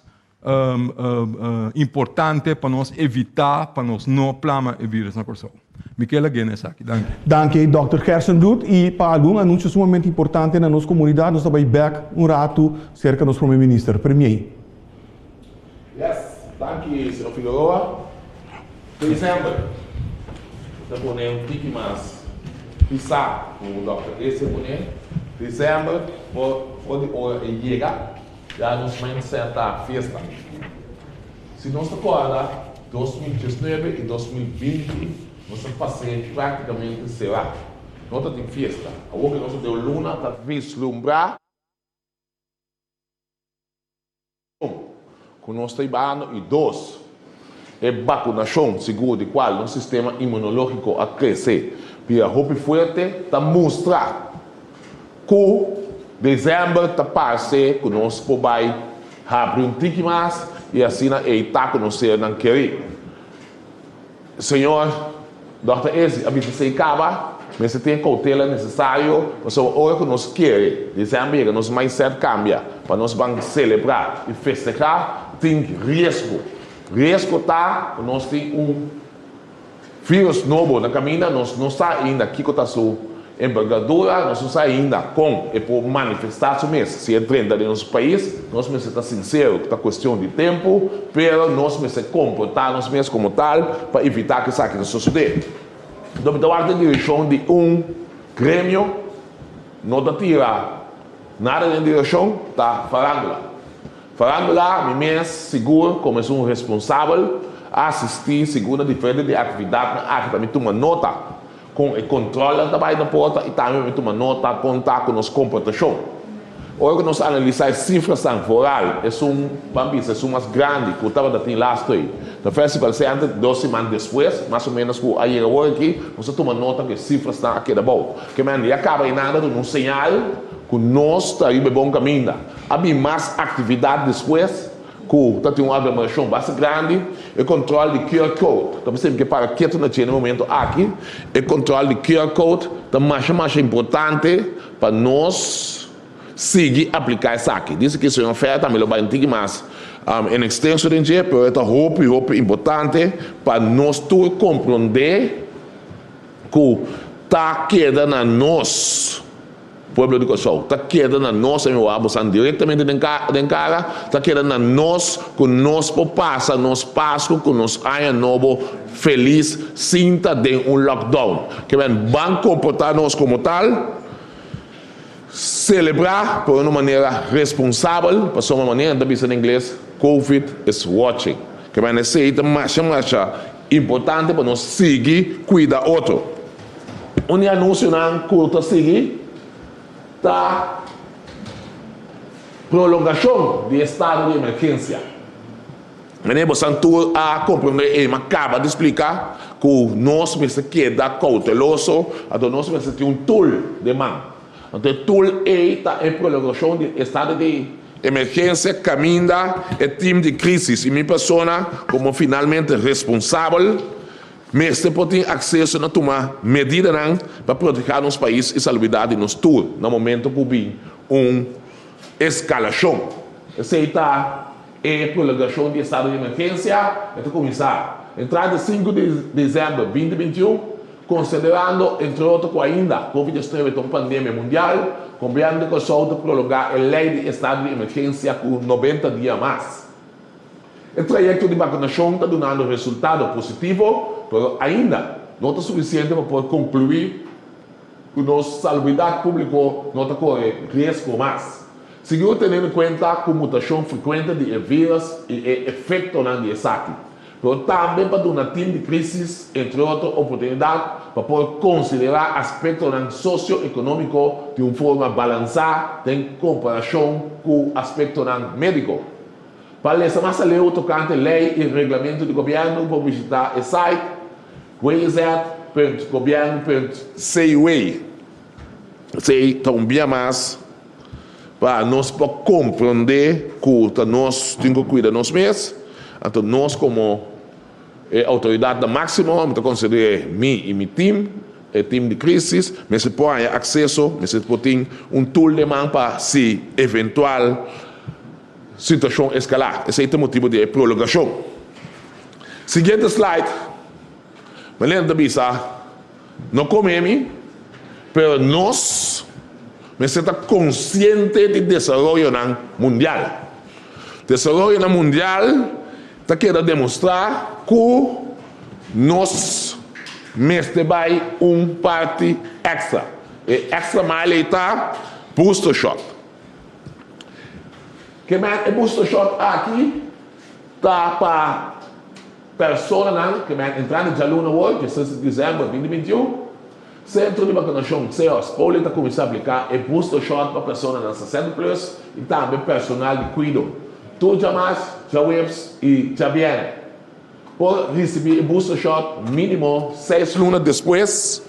importante para nós evitar, para nós não plamar o vírus na corção. Michela Guenes aqui, danke. Danke, Dr. Gersendut. E para algum anúncio sumamente importante na nossa comunidade, nós estamos back rato cerca do nosso primeiro-ministro. Premier. Yes, danke, Sr. Figueroa. Dezembro, estamos pondo tique mais. Pisar o Dr. Esse Bonet, dezembro, pode chegar, já nos mindset a festa. Se nós recorda, 2019 e 2020, nós passamos praticamente será. Nós temos festa. A outra nós temos luna, está vislumbrar. Com nós trabalhando e dois, é vacunação segura de qual nosso sistema imunológico a crescer. Pia hopi fuerte ta mostrar que dezembro está passe que nós pobai abrir um tique mais e assim na eita que nós não querer. Senhor, Dr. Eze, a vida se acaba, mas se tem cautela necessário, nós hora que nós queremos, dezembro nós mais certo cambia, para nós vamos celebrar e festejar, tem risco. Risco tá, nós tem vírus novo na caminho, nós não está ainda aqui com a sua envergadura, nós não está ainda com e por manifestar isso mesmo. Se é 30 de nosso país, nós mesmos está sincero, que é questão de tempo, pero nós mesmos comportar nós mesmos como tal para evitar que isso aqui não suceda. Então, a direção de grêmio, não está tirando nada na direção, está falando lá. Falando lá, me mesmo seguro como um responsável assistir segunda diferente de atividade na área, também toma nota com o controle da na porta e também toma nota contar com nossa comportação. Hoje nós analisamos cifras foral, é mais grande que estava da last year. O festival se antes 2 semanas depois, mais ou menos que aí agora aqui, você toma nota que cifras estão aqui da boa. Que man, e acaba em nada de um sinal que nós está aí bom caminho. Havia mais atividade depois, que tem uma aglomeração bastante grande, o controle de QR Code. Então, sempre que para quieto no momento aqui, o controle de QR Code é mais importante para nós seguir aplicar isso aqui. Diz que isso é uma oferta, mas vai ter mais em extenso de dia, mas é roupa importante para nós todos compreender que está quedando a nós. Pueblo de Corsou, está quedando a nós, meu abo, diretamente de cara, está quedando a nós, que nós passa, nós passo, que nós há novo feliz, sinta de lockdown. Que vão comportar-nos como tal, celebrar por uma maneira responsável, por uma maneira, da em inglês, COVID is watching. Que vai ser marcha importante para nós seguir, cuidar outro. Anúncio não curta seguir, da prolongação de estado de emergência. Mas Santur a compreender e acaba de explicar que nós precisamos quedar cauteloso, nós precisamos ter tool de mão. Então, tool está em prolongação de estado de emergência, caminha e time de crise. E minha pessoa, como finalmente responsável, mas você pode ter acesso a tomar medidas para proteger nosso país e salubridade nos tour, no momento que houve uma escalação. Aceita a prolongação de estado de emergência, então começar. Entrada 5 de dezembro de 2021, considerando, entre outros, que ainda Covid-19 é uma pandemia mundial, compreende que só prolongar a lei de estado de emergência por 90 dias mais. O trajeto de vacinação está dando resultado positivo, mas ainda não está suficiente para poder concluir que nossa salubridade pública não está correndo risco mais. Seguiu tendo em conta a mutação frequente de vírus e o efeito de saque. Mas também para dar um time de crise, entre outras oportunidades, para poder considerar aspectos socioeconômicos de uma forma balançada em comparação com o aspecto médico. Para essa massa leu tocante lei e regulamento do governo, vou visitar o site wayz.governo.cu. Sei também mais para nós compreender que nós temos que cuidar de nós mesmos. Então, nós como autoridade máxima, vamos considerar mim e meu time, o time de crise, mas se pode ter acesso, mas se pode ter tool de mão para se eventual situação escalar. Esse é o motivo de prolongação. Seguinte slide. Me lembro de dizer, não comemos, mas nós estamos conscientes do desenvolvimento mundial. O desenvolvimento mundial está querendo demonstrar que nós estamos parte extra. E extra mais está booster shot. Que o booster shot aqui está para pessoas que entraram de aluno hoje, que 6 de dezembro de 2021, centro de vacinação CEOS, Paulo está começando a aplicar o booster shot para pessoas de 60 plus e também personal de cuidado. Tu jamais, já webs e já viene. Por receber o booster shot mínimo 6 lunas depois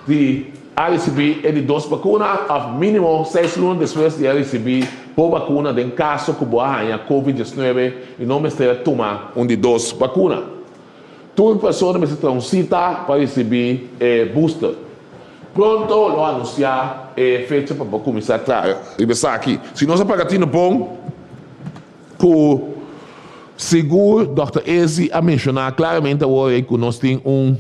de receber de 2 vacinas, ou mínimo 6 lunas depois de receber por vacuna, em caso que você tenha Covid-19 e não precisa tomar de 2 vacinas. Toda pessoa precisa transita para receber booster. Pronto, lo anunciar fecha para começar a revisar aqui. Se nós apagamos bom, que seguro, Dr. Ezi a mencionar claramente agora que nós temos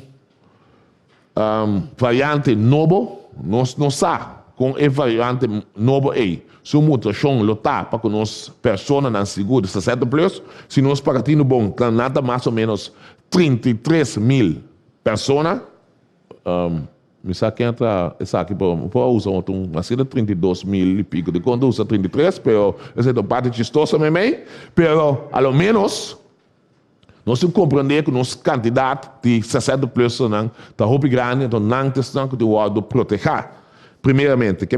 variante novo, nós não sabemos com a variante novo aí. Sua mutação lotar para que nós pessoas não seguras 60 plus, se nós pagamos bom, nada mais ou menos 33.000 pessoas, me sabe entra essa aqui para usar uma cena 32.000 e pico de quando usa 33, pero essa é uma parte chistosa mesmo, pero ao menos nós temos que compreender que nosso candidato de 60 plus não está muito grande, então não tem que proteger. Primeiramente, que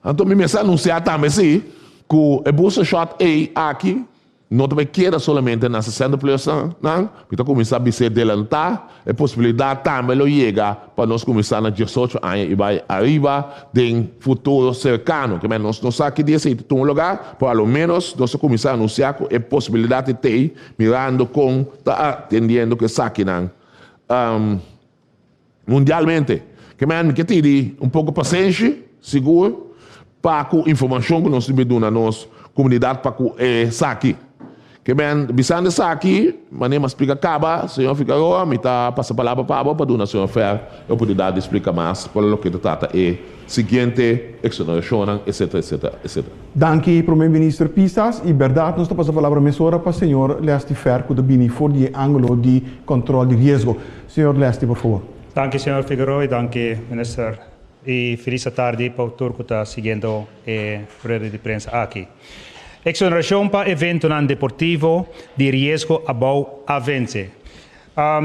Então, me anunciar também assim, que o booster shot A aqui, não também queda somente na 60%, não? Então, começar a se adelantar, a possibilidade também de chegar para nós começar na 18 anos e vai arriba de futuro cercano, que nós não sabemos que dia se um lugar, por pelo menos nós começar a anunciar que a possibilidade de ter, mirando com, tá atendendo que saque mundialmente. Que tem um pouco de paciência, seguro, para a informação que nós temos na nossa comunidade para que saque. Que bem, bisando saque, maneira explica acaba, senhor Figueroa, me tá passa a palavra para a do senhor Fer, a oportunidade de explicar mais para o que trata é seguinte, exoneração, etc, etc, etc. Danke, primeiro-ministro Pisas, e verdade, nós passamos a palavra para o senhor Lesti Fer, que bini for de ângulo de controle de risco. Senhor Lesti, por favor. Danke, senhor Figueroa, e danke, minister. E feliz tarde para o turco que está seguindo a rede de prensa aqui. Exoneração para evento não deportivo de risco abau a vence.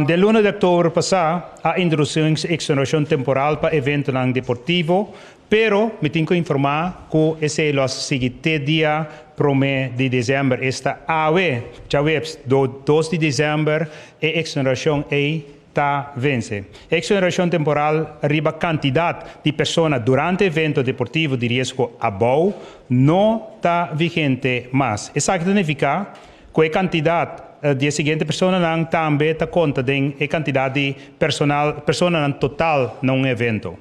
De 1 de outubro passado, a introdução de exoneração temporal para evento não deportivo, pero me tenho que informar que esse é o seguinte dia para o mês de dezembro. Esta AWE, já vemos, 2 de dezembro, a exoneração está vence. Exoneração temporal arriba quantidade de pessoas durante evento deportivo de risco abau não está vigente mais. Isso significa que a quantidade de seguinte pessoas não também está conta de a quantidade de pessoas total num evento.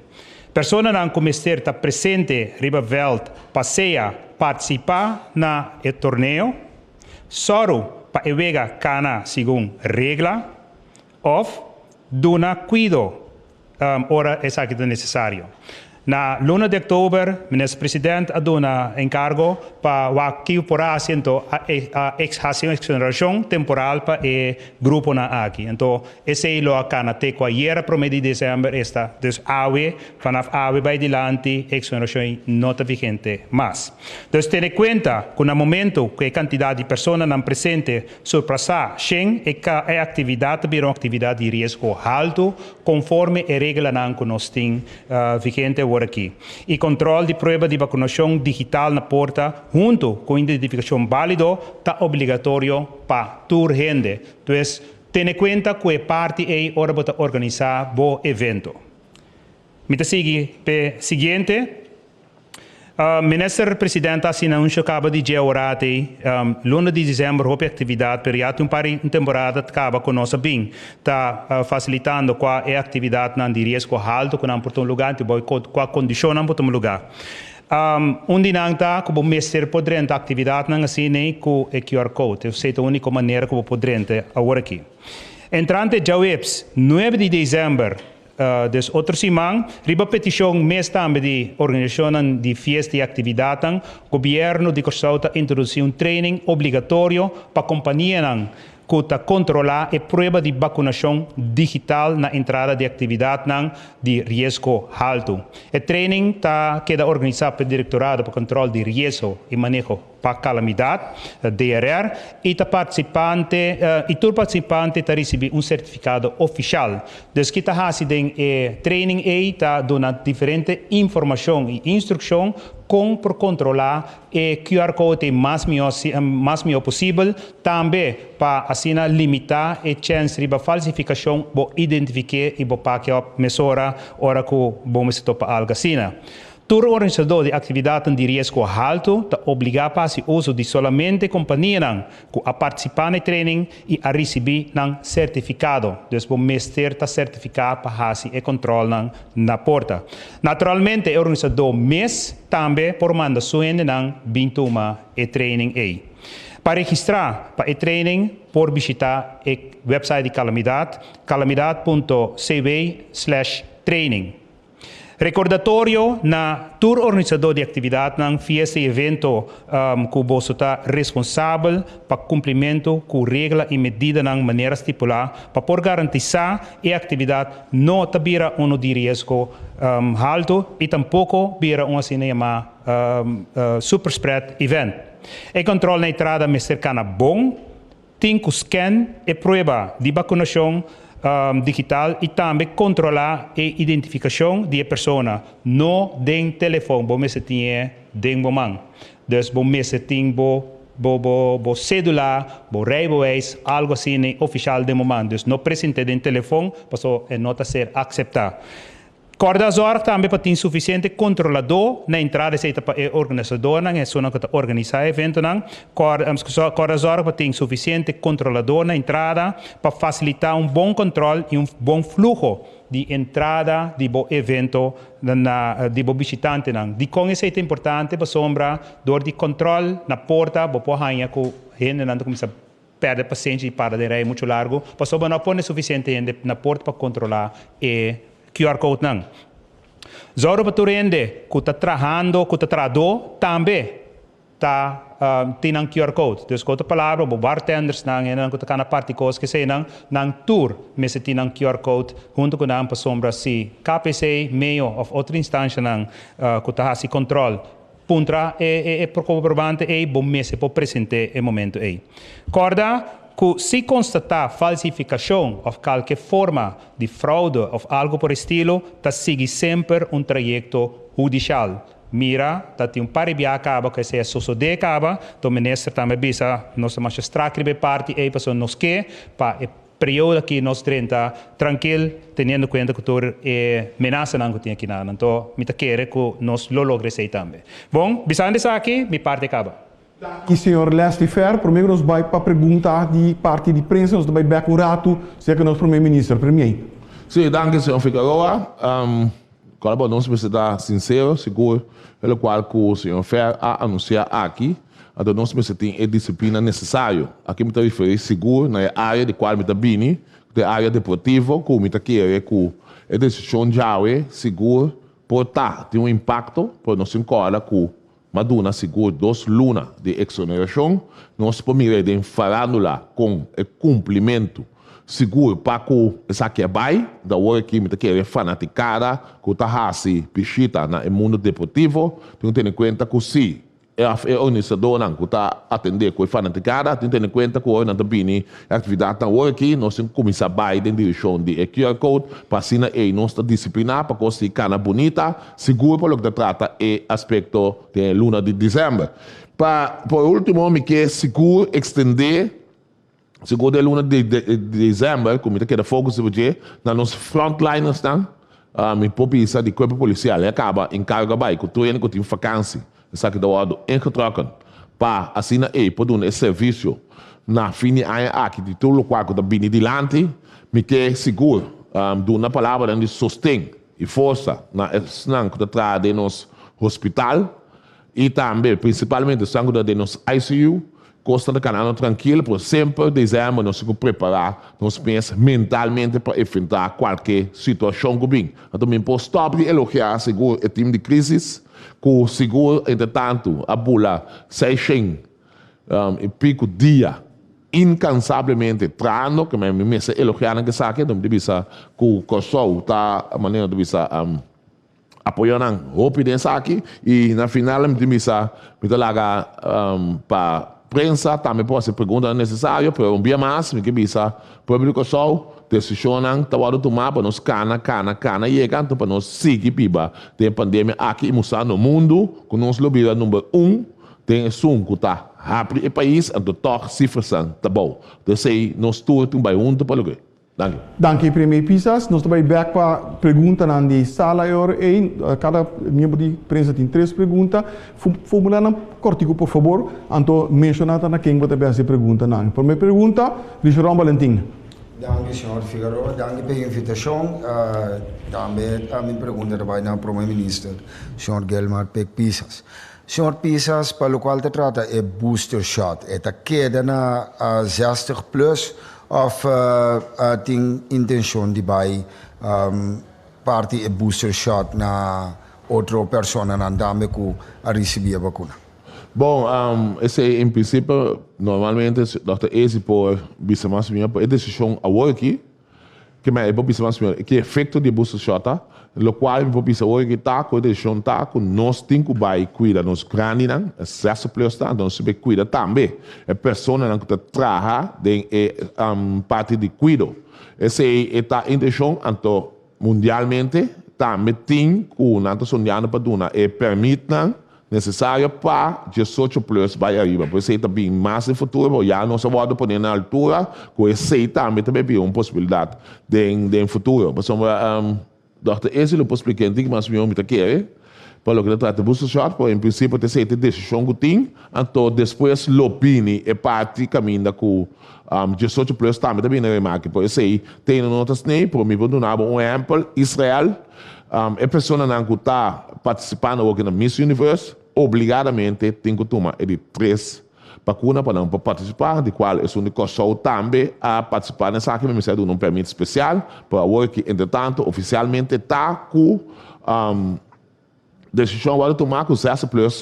Pessoas não começar a estar presente riba veld passeia participar na torneio, só para evega cana segundo regra, of dona cuido ora exatamente necessário. Na 1 de outubro, o ministro-presidente aduna encargo para o que por assento a exoneração temporal para o grupo na aqui. Então, esse é o que na teco ayer promedio de dezembro está dus AWE, vanaf AWE vai dilante exoneração não está vigente mais. Então, tenha conta que no momento que a quantidade de pessoas não presente surpassa 100 a atividade virou atividade de risco alto, conforme a regra que nós temos vigente aqui. E controle de prova de vacinação digital na porta, junto com identificação válido, está obrigatório para toda a gente. Então, tenha conta que a parte é hora de organizar o evento. Me seguinte, o ministro-presidente assina acaba de dizer orate, 1 de dezembro, a atividade, periato uma temporada acaba com nossa bem, está facilitando qual é a atividade de risco alto, que não por um lugar, qual a condição não por um lugar. Onde não está, como o mestre poderente a atividade não assim nem com o QR Code, essa é a única maneira como poderente agora aqui. Entrante já webs, 9 de dezembro, dus outra semana, riba petição mês também de organização de festa e atividade, o governo de Corsau introduziu training obrigatório para a companhia que controlar a prova de vacinação digital na entrada de atividade de risco alto. O training queda organizado pelo Diretorado para Controle de Risco e Manejo para Calamidade, DRR, e todo participante recebe certificado oficial. Dus que está fazendo training está dando diferente informação e instrução como por controlar o QR Code mais melhor possível, também para assim limitar a chance de falsificação, para identificar e para mesura hora que vamos topa algo assim. Todo organizador de atividade de risco alto está obrigado a fazer uso de somente companhia que a participar no training e a receber um certificado. Então, o mestre está certificado para fazer o controle na porta. Naturalmente, o organizador também por mandar sua bintuma e training aí. Para registrar para o training, por visitar o website de Calamidade, calamidade.cb/training. Recordatório na tour organizador de atividade não fez evento que você está responsável para cumprimento com regra e medida de maneira estipulada para por garantir a atividade não vira de risco alto e tampouco vira cinema super spread event. O controle na entrada me cercana bom, tem que scan e prova de vacinação digital e também controlar a identificação de pessoa. Não tem telefone, bom se tinha den momento. Dus bom se tem bo celular, bo rijbewijs, algo assim nem oficial de momento. Dus não presente den telefone, passou a nota ser aceitar. Corda zorg também para ter suficiente controlador na entrada seita para o organizador não é só não que organizar evento não corda zorg para ter suficiente controlador na entrada para facilitar bom controle e bom fluxo de entrada de bo evento de bo visitante não de com isso é importante para sombra dor de controle na porta bo porranha com gente não começa perde paciência para de rei muito largo para sombra não põe suficiente gente na porta para controlar e QR Code não. Zoro para tu rende, que está trabalhando, que está traduz, também tem um QR Code. Dus outra palavra, o bartenders não, que está na parte coisa que sei não tour, mas tem um QR Code junto com a sombra se KPC, meio ou outra instância não, que está assim controle. Puntra é probante é bom mês para presente é momento aí. Corda que se constatar falsificação ou qualquer forma de fraude ou algo por estilo, tá sigue sempre trajeto judicial. Mira, tá tem par de acaba que se é só de acaba, o ministro também bisa nossa magistrado que parte e pessoa nos que para período que nós 30 tranquilo, tendo em conta que toda ameaça não tem aqui nada, então me tá querer que nós lo logre sei também. Bom, bisando isso aqui, mi parte acaba. E senhor Leslie Fer, primeiro nós vai para perguntar de parte de prensa, nós vai back um rato, se é que nós primeiro-ministro, primeiro. Sim, danke, senhor Figueroa. Agora, nós precisamos estar sinceros, seguro, pelo qual o senhor Fer a anunciar aqui, então nós precisamos ter a disciplina necessária. Aqui me está referindo seguro na área de qual me está bem, na área deportiva, que me está querendo que a decisão já é seguro, por ter um impacto, por nós encontrar que Maduna seguro 2 lunas de exoneração, nós podemos falar com o cumprimento seguro para que essa que vai da hora que me quer fanaticada, que está assim pichita no mundo deportivo, tem que ter em conta que se é organizador não que está atender com fanaticada, tem que ter em conta que o também atividade na hora que nós temos que começar a vai em direção de QR Code para assim aí nós está disciplinar para que se cana bonita, seguro para o que trata é aspecto de luna de dezembro. Por último, me quer seguro estender seguro de luna de dezembro, como que foco se vê na nos frontliners não, me popisa de corpo policial acaba encarga vai que treino que tem vacância essa que doado ingetrokken para assim aí por um serviço na fim aqui de todo o quadro da bini de lante me quer seguro do na palavra de sustém e força na snang que traz de nos hospital e também principalmente o sangue de nos ICU costa de canal tranquilo por sempre dezembro nós se preparar nós pensa mentalmente para enfrentar qualquer situação que vem então me posso stop de elogiar seguro o time de crise que seguro entretanto a bula 600 e pico dia incansavelmente trano que me se elogiar que saque então de bisa que o Kosovo tá a maneira de bisa apoiando hope dessa aqui e na final de bisa me dá lá para prensa também pode ser pergunta necessária para um dia mais que bisa público só decisão tawado tomar para nós cana e canto para nós seguir piba tem pandemia aqui no mundo com nós lobby número 1 tem som que tá rápido e país ando toque cifras tá bom então sei nós tudo um vai junto para lugar. Danke. Danke, primeiro Pisas. Nós também back para a pergunta na sala e cada membro de prensa tem 3 perguntas. Formular um cortico, por favor. Então, mencionar na quem você vai fazer pergunta. Primeira pergunta, Richard Valentim. Danke, senhor Figueroa. Danke pela invitação. Também a minha pergunta vai na primeiro-ministro, senhor Gelmar Pek Pisas. Senhor Pisas, para o qual se trata é booster shot. É a queda na 60 plus of tem intenção de vai parte e booster shot na outra pessoa na dame que a receber a vacuna. Bom, esse em princípio normalmente Dr. Ezi por bisa mais minha é decisão agora aqui que me é bisa mais minha que efeito de booster shot lo qual me bisa agora que tá com decisão tá com nós tem que vai cuidar nos grande não excesso plus tá então se cuida também é pessoa não que trabalha de parte de cuido essa é a intenção, então, mundialmente, também tem que nós sonhando para dona e permite necessário para 18 plus vai arriba. Por isso é também mais no futuro, já não se pode pôr na altura, com esse também é uma possibilidade de futuro. Por exemplo, Dr. Esse eu posso explicar, mas eu me quero, para o que trata de short, em princípio, tem essa decisão que tem, então depois l'opini e parte caminha com 18 plus também na remarca. Por isso aí, tem notas nem, por mim, vou dar um exemplo, Israel, a pessoa que está participando na Miss Universe, obrigadamente tem que tomar de 3 vacinas para participar, de qual é o único show também a participar nessa aqui, mas é um permito especial, para o que, entretanto, oficialmente está com decisão para tomar com 6 plus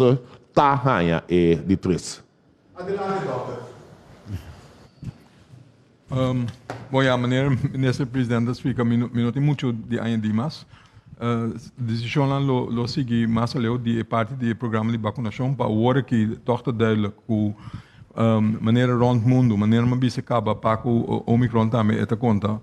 está ganha de 3. Adelante, doutor. Bom, a maneira, ministro presidente, explica, não tem muito de ainda mais. Decisão lá lo seguir mais além de parte do programa de vacinação para o que torta duidelijk com maneira rond mundo, maneira uma bisa acaba para o Omicron também é conta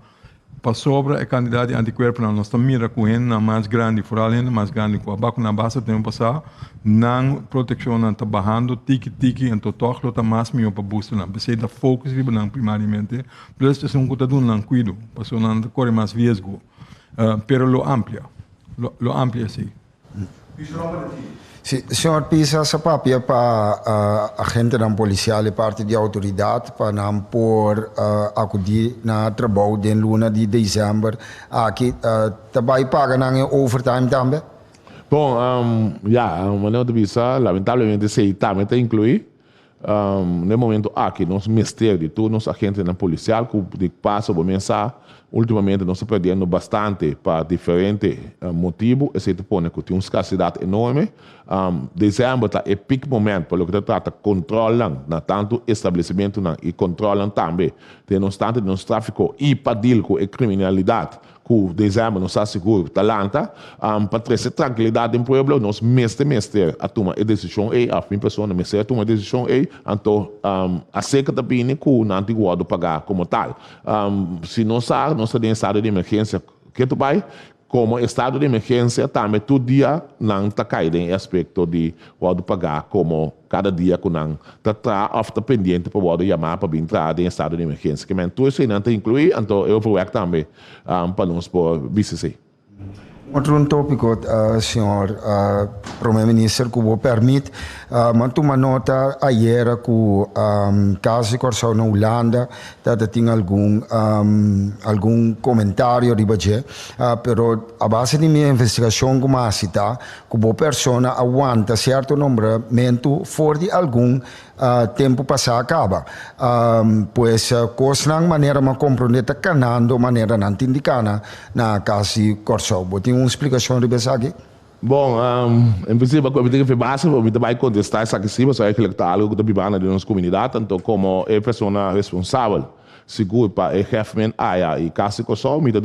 para sobre a quantidade de anticorpos nós estamos mira com ainda mais grande, for ainda mais grande com a vacina base tempo passar, não proteção não está barrando tiki então torta está mais melhor para booster não, precisa da focus de não primariamente, plus é coisa do não cuido, para não corre mais risco, pero lo amplia. Lo amplia, sim. Sim, senhor Pisa, essa papia para agente da policial e parte de autoridade para não por acudir na trabalho de luna de dezembro aqui também paga na overtime também? Bom, maneira de vista, lamentavelmente, se também está incluído. No momento aqui, nós mesteiros de todos os agentes da policial que passam por mensagem, ultimamente nós estamos perdendo bastante para diferentes motivos, exceto por que tem uma escassidade enorme. Dezembro é pico momento para o que trata controlam tanto estabelecimento e controlam também de nós tanto de nosso tráfico e padil com a criminalidade. Que dezembro não está seguro, talanta, para trazer tranquilidade no povo, nós mestre a tomar a decisão a minha pessoa mestre a tomar a decisão então a seca também que não tem guarda pagar como tal. Se não sabe, nós estamos em estado de emergência, que tu vai como estado de emergência também todo dia não está caindo em aspecto de guarda pagar como cada dia que não está pendente para guarda chamar para entrar em estado de emergência. Que tudo isso não está incluído, então eu vou também para nós por BCC. Outro tópico, senhor primeiro-ministro, que vou permite, manto uma nota ayer que caso de corrupção na Holanda, tinha algum comentário de budget, pero a base de minha investigação como a citar, que boa pessoa aguanta certo nombramento fora de algum tempo passar acaba. Pois coisa de maneira uma compreender canando maneira não indicana na caso de corrupção. Tem uma explicação de isso aqui? Bom, em princípio, a comunidade foi básica, eu também contestar isso aqui, só é que está algo que está na nossa comunidade, tanto como a pessoa responsável, seguro para o chefe e caso de corrupção, me dá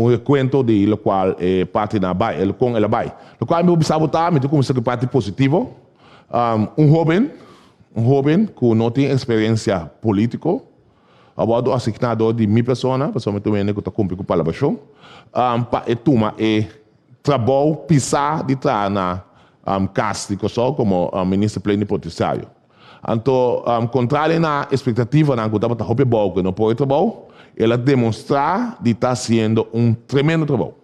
recuento de lo qual parte na vai, com ela vai. Lo qual me observa tá, me como que parte positivo. Um jovem que não tem experiência política, abordou assignado de minha pessoa também que está cumprindo com a palavra, para tomar trabalho pisar de trás na casa de coisa como ministro plenipotenciário. Então, contrário na expectativa na que estava a bom que não pode trabalhar, ela demonstrar de estar fazendo tremendo trabalho.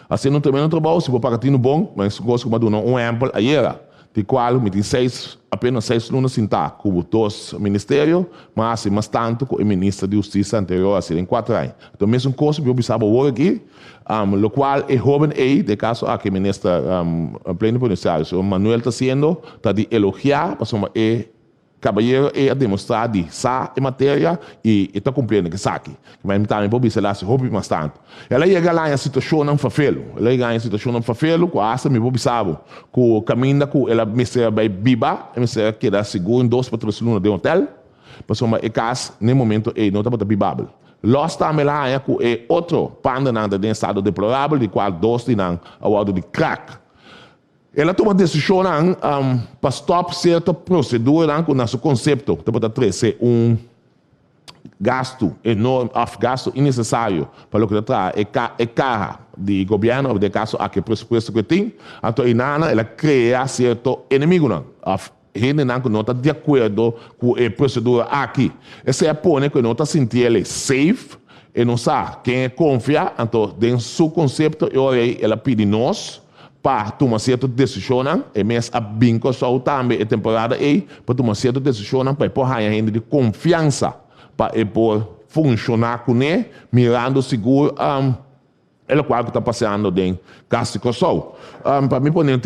Fazendo tremendo trabalho, se for para ti no bom, mas gosto de dar exemplo ayer, de qual me tem apenas 6 alunos sentados com 2 ministérios, mas tanto com o ministro de Justiça anterior, assim, em 4 anos. Então, mesmo coisa que eu observo hoje aqui, o qual é jovem de caso aqui, ministro plenipotenciário, o Manuel está sendo, está de elogiar, para caballeiro a demonstrar de sa em matéria e está cumprindo que saque. Mas também pode ser lá se rouba bastante. Ela chega lá em situação não fafelo. Ela chega em situação não fafelo, com a me pode saber, com o caminho que ela me serve bem biba, me serve que dá seguro em 2 patrocínios de hotel, mas uma caso nem momento não está para bibável. Los também lá é com outro panda não de estado deplorável, de qual 2 de não ao de crack. Ela toma decisão para stop certa procedura com nosso conceito, para trazer gasto enorme, gasto innecessário para o que está é cara do governo, de caso aqui presupuesto que tem, então ela cria certo inimigo não. Gente não está de acordo com a procedura aqui. Essa é a põe que não está sentindo safe e não sabe quem confia, então dentro do seu conceito ela pede nós para tomar certa decisão, e mesmo a bingo só também a temporada aí para tomar certa decisão para pôr a gente de confiança para funcionar com ele, mirando seguro ela qual que está passando dentro Castro Corsol. Para mim, poner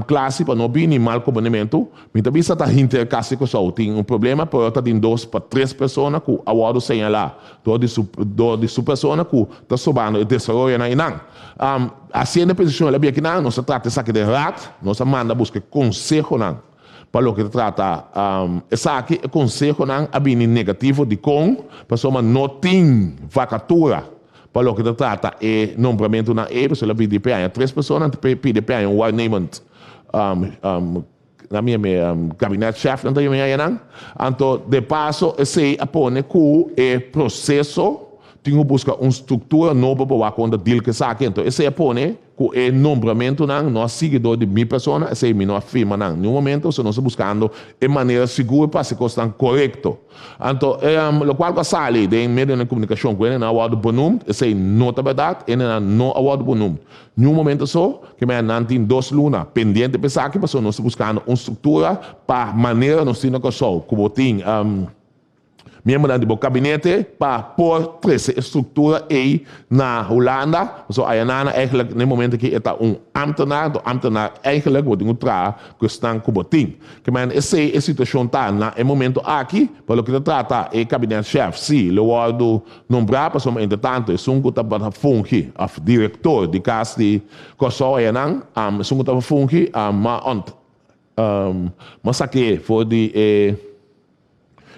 classe para não vir nem mal comportamento, mas também está inter Castro Corsol tem problema, por está em 2 para 3 pessoas que a hora sem lá, de sua pessoa que está sobrando e desenvolvendo aí não. Assim a posição ela bem aqui não se trata de rat, nós manda buscar conselho não. Para o que trata, essa aqui é conselho não, a bem negativo de pessoa não tem vacatura. Para o que trata é nombramento na pessoa ela pede para 3 pessoas, pede para warning na minha gabinete chefe não tem não. Então de passo esse apone que é processo tem que buscar uma estrutura nova para conta deal que sabe então esse apone que é nombramento não seguidor de minha pessoa esse é minha firma não no momento se nós buscando de maneira segura para se constar correto então o qual que sai de meio de comunicação com ele na hora do bonum esse é nota verdade e na não a hora do bonum no momento só que me não tem 2 lunas pendente pensar que pessoa nós buscando uma estrutura para maneira nós temos que só como tem membro do gabinete para pôr essa estrutura aí na Holanda. So, aí eigenlijk no momento que está ambtenaar eigenlijk wordt encontrar questão que botin. Que man essa situação tá na momento aqui, para o que trata é gabinete chefe, sim, o word nombrar para som entretanto, sungo tá para fungi, of diretor de casa de Corsol aí sungo tá para fungi, mas aqui foi de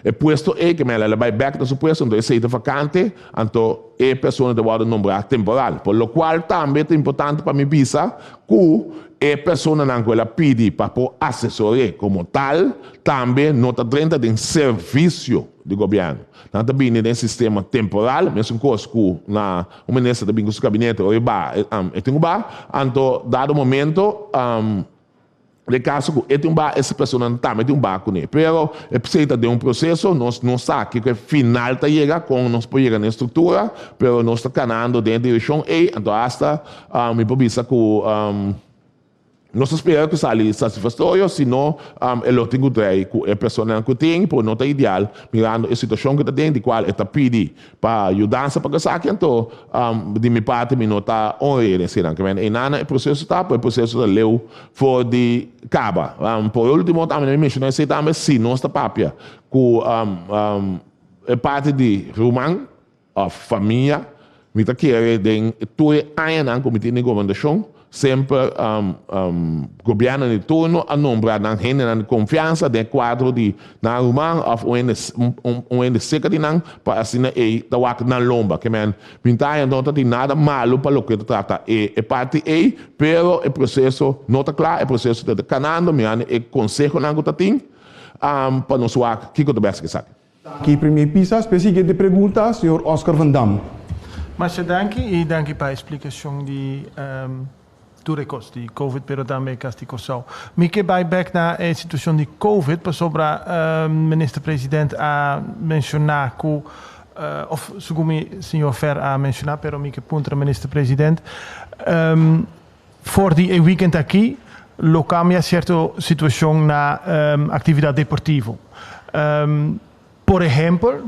e puesto que ela vai back do seu puesto, então esse é vacante, então é pessoa de guarda nombrar temporal. Por lo qual também é importante para mim pensar que é pessoa que ela pede para assessoria como tal, também não está dentro de serviço do governo. Não está bem no sistema temporal, mesmo coisa que na o ministro do gabinete, então, dado momento, de caso que essa pessoa não está metendo com ele, pero é precisa de processo, nós não sabemos que final está chega com nós podemos na estrutura, pero nós está caminhando dentro da direção e então hasta me precisa que nós esperamos que saia satisfatório, senão ele tem que trazer que a pessoa que tem, por não está ideal, mirando a situação que está dentro, de qual está pedindo para ajudar para que saia, então de minha parte, não está honrado, e nada, o processo está, o processo da lei for de caba. Por último, também mencionei também, se nós está papia, que a parte de Roman, a família, me está querendo, tudo ainda como tem governação, sempre governo de turno a nombrar na gente na confiança de quadro de na humano ou seca de não para assim é da wak na lomba que men pintar não tem nada malo para o que trata é parte pero o processo não está claro o processo de canando me é conselho não está tem para nos wak que do best que sabe aqui primeiro pisa seguinte pergunta senhor Oscar Van Dam mas danke para a explicação de Turekos, die COVID, pero também Castro Corsol. Me que vai back na situação de COVID, para sobre minister-president a mencionar que, of segundo o senhor Fer a mencionar, pero me que punta minister-president, for die weekend aqui, lo cambia certa situação na atividade deportiva. Por exemplo,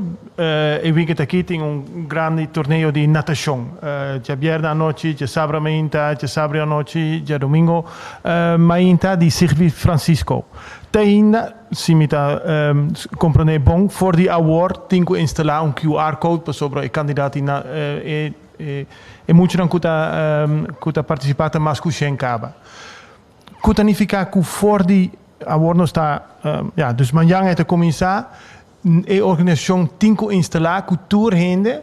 eu vi que aqui tem grande torneio de natação. Já viernes à noite, já sábado à manhã, já sábado à noite, já domingo manhã de Circuit Francisco. Tem, se me está compreender bom, for the award tem que instalar QR code para sobre o candidato e muito não que participar mais que o Schenkaba. Que significa que for the award não está, dus manhã é começar. A organização tem que instalar que tour rende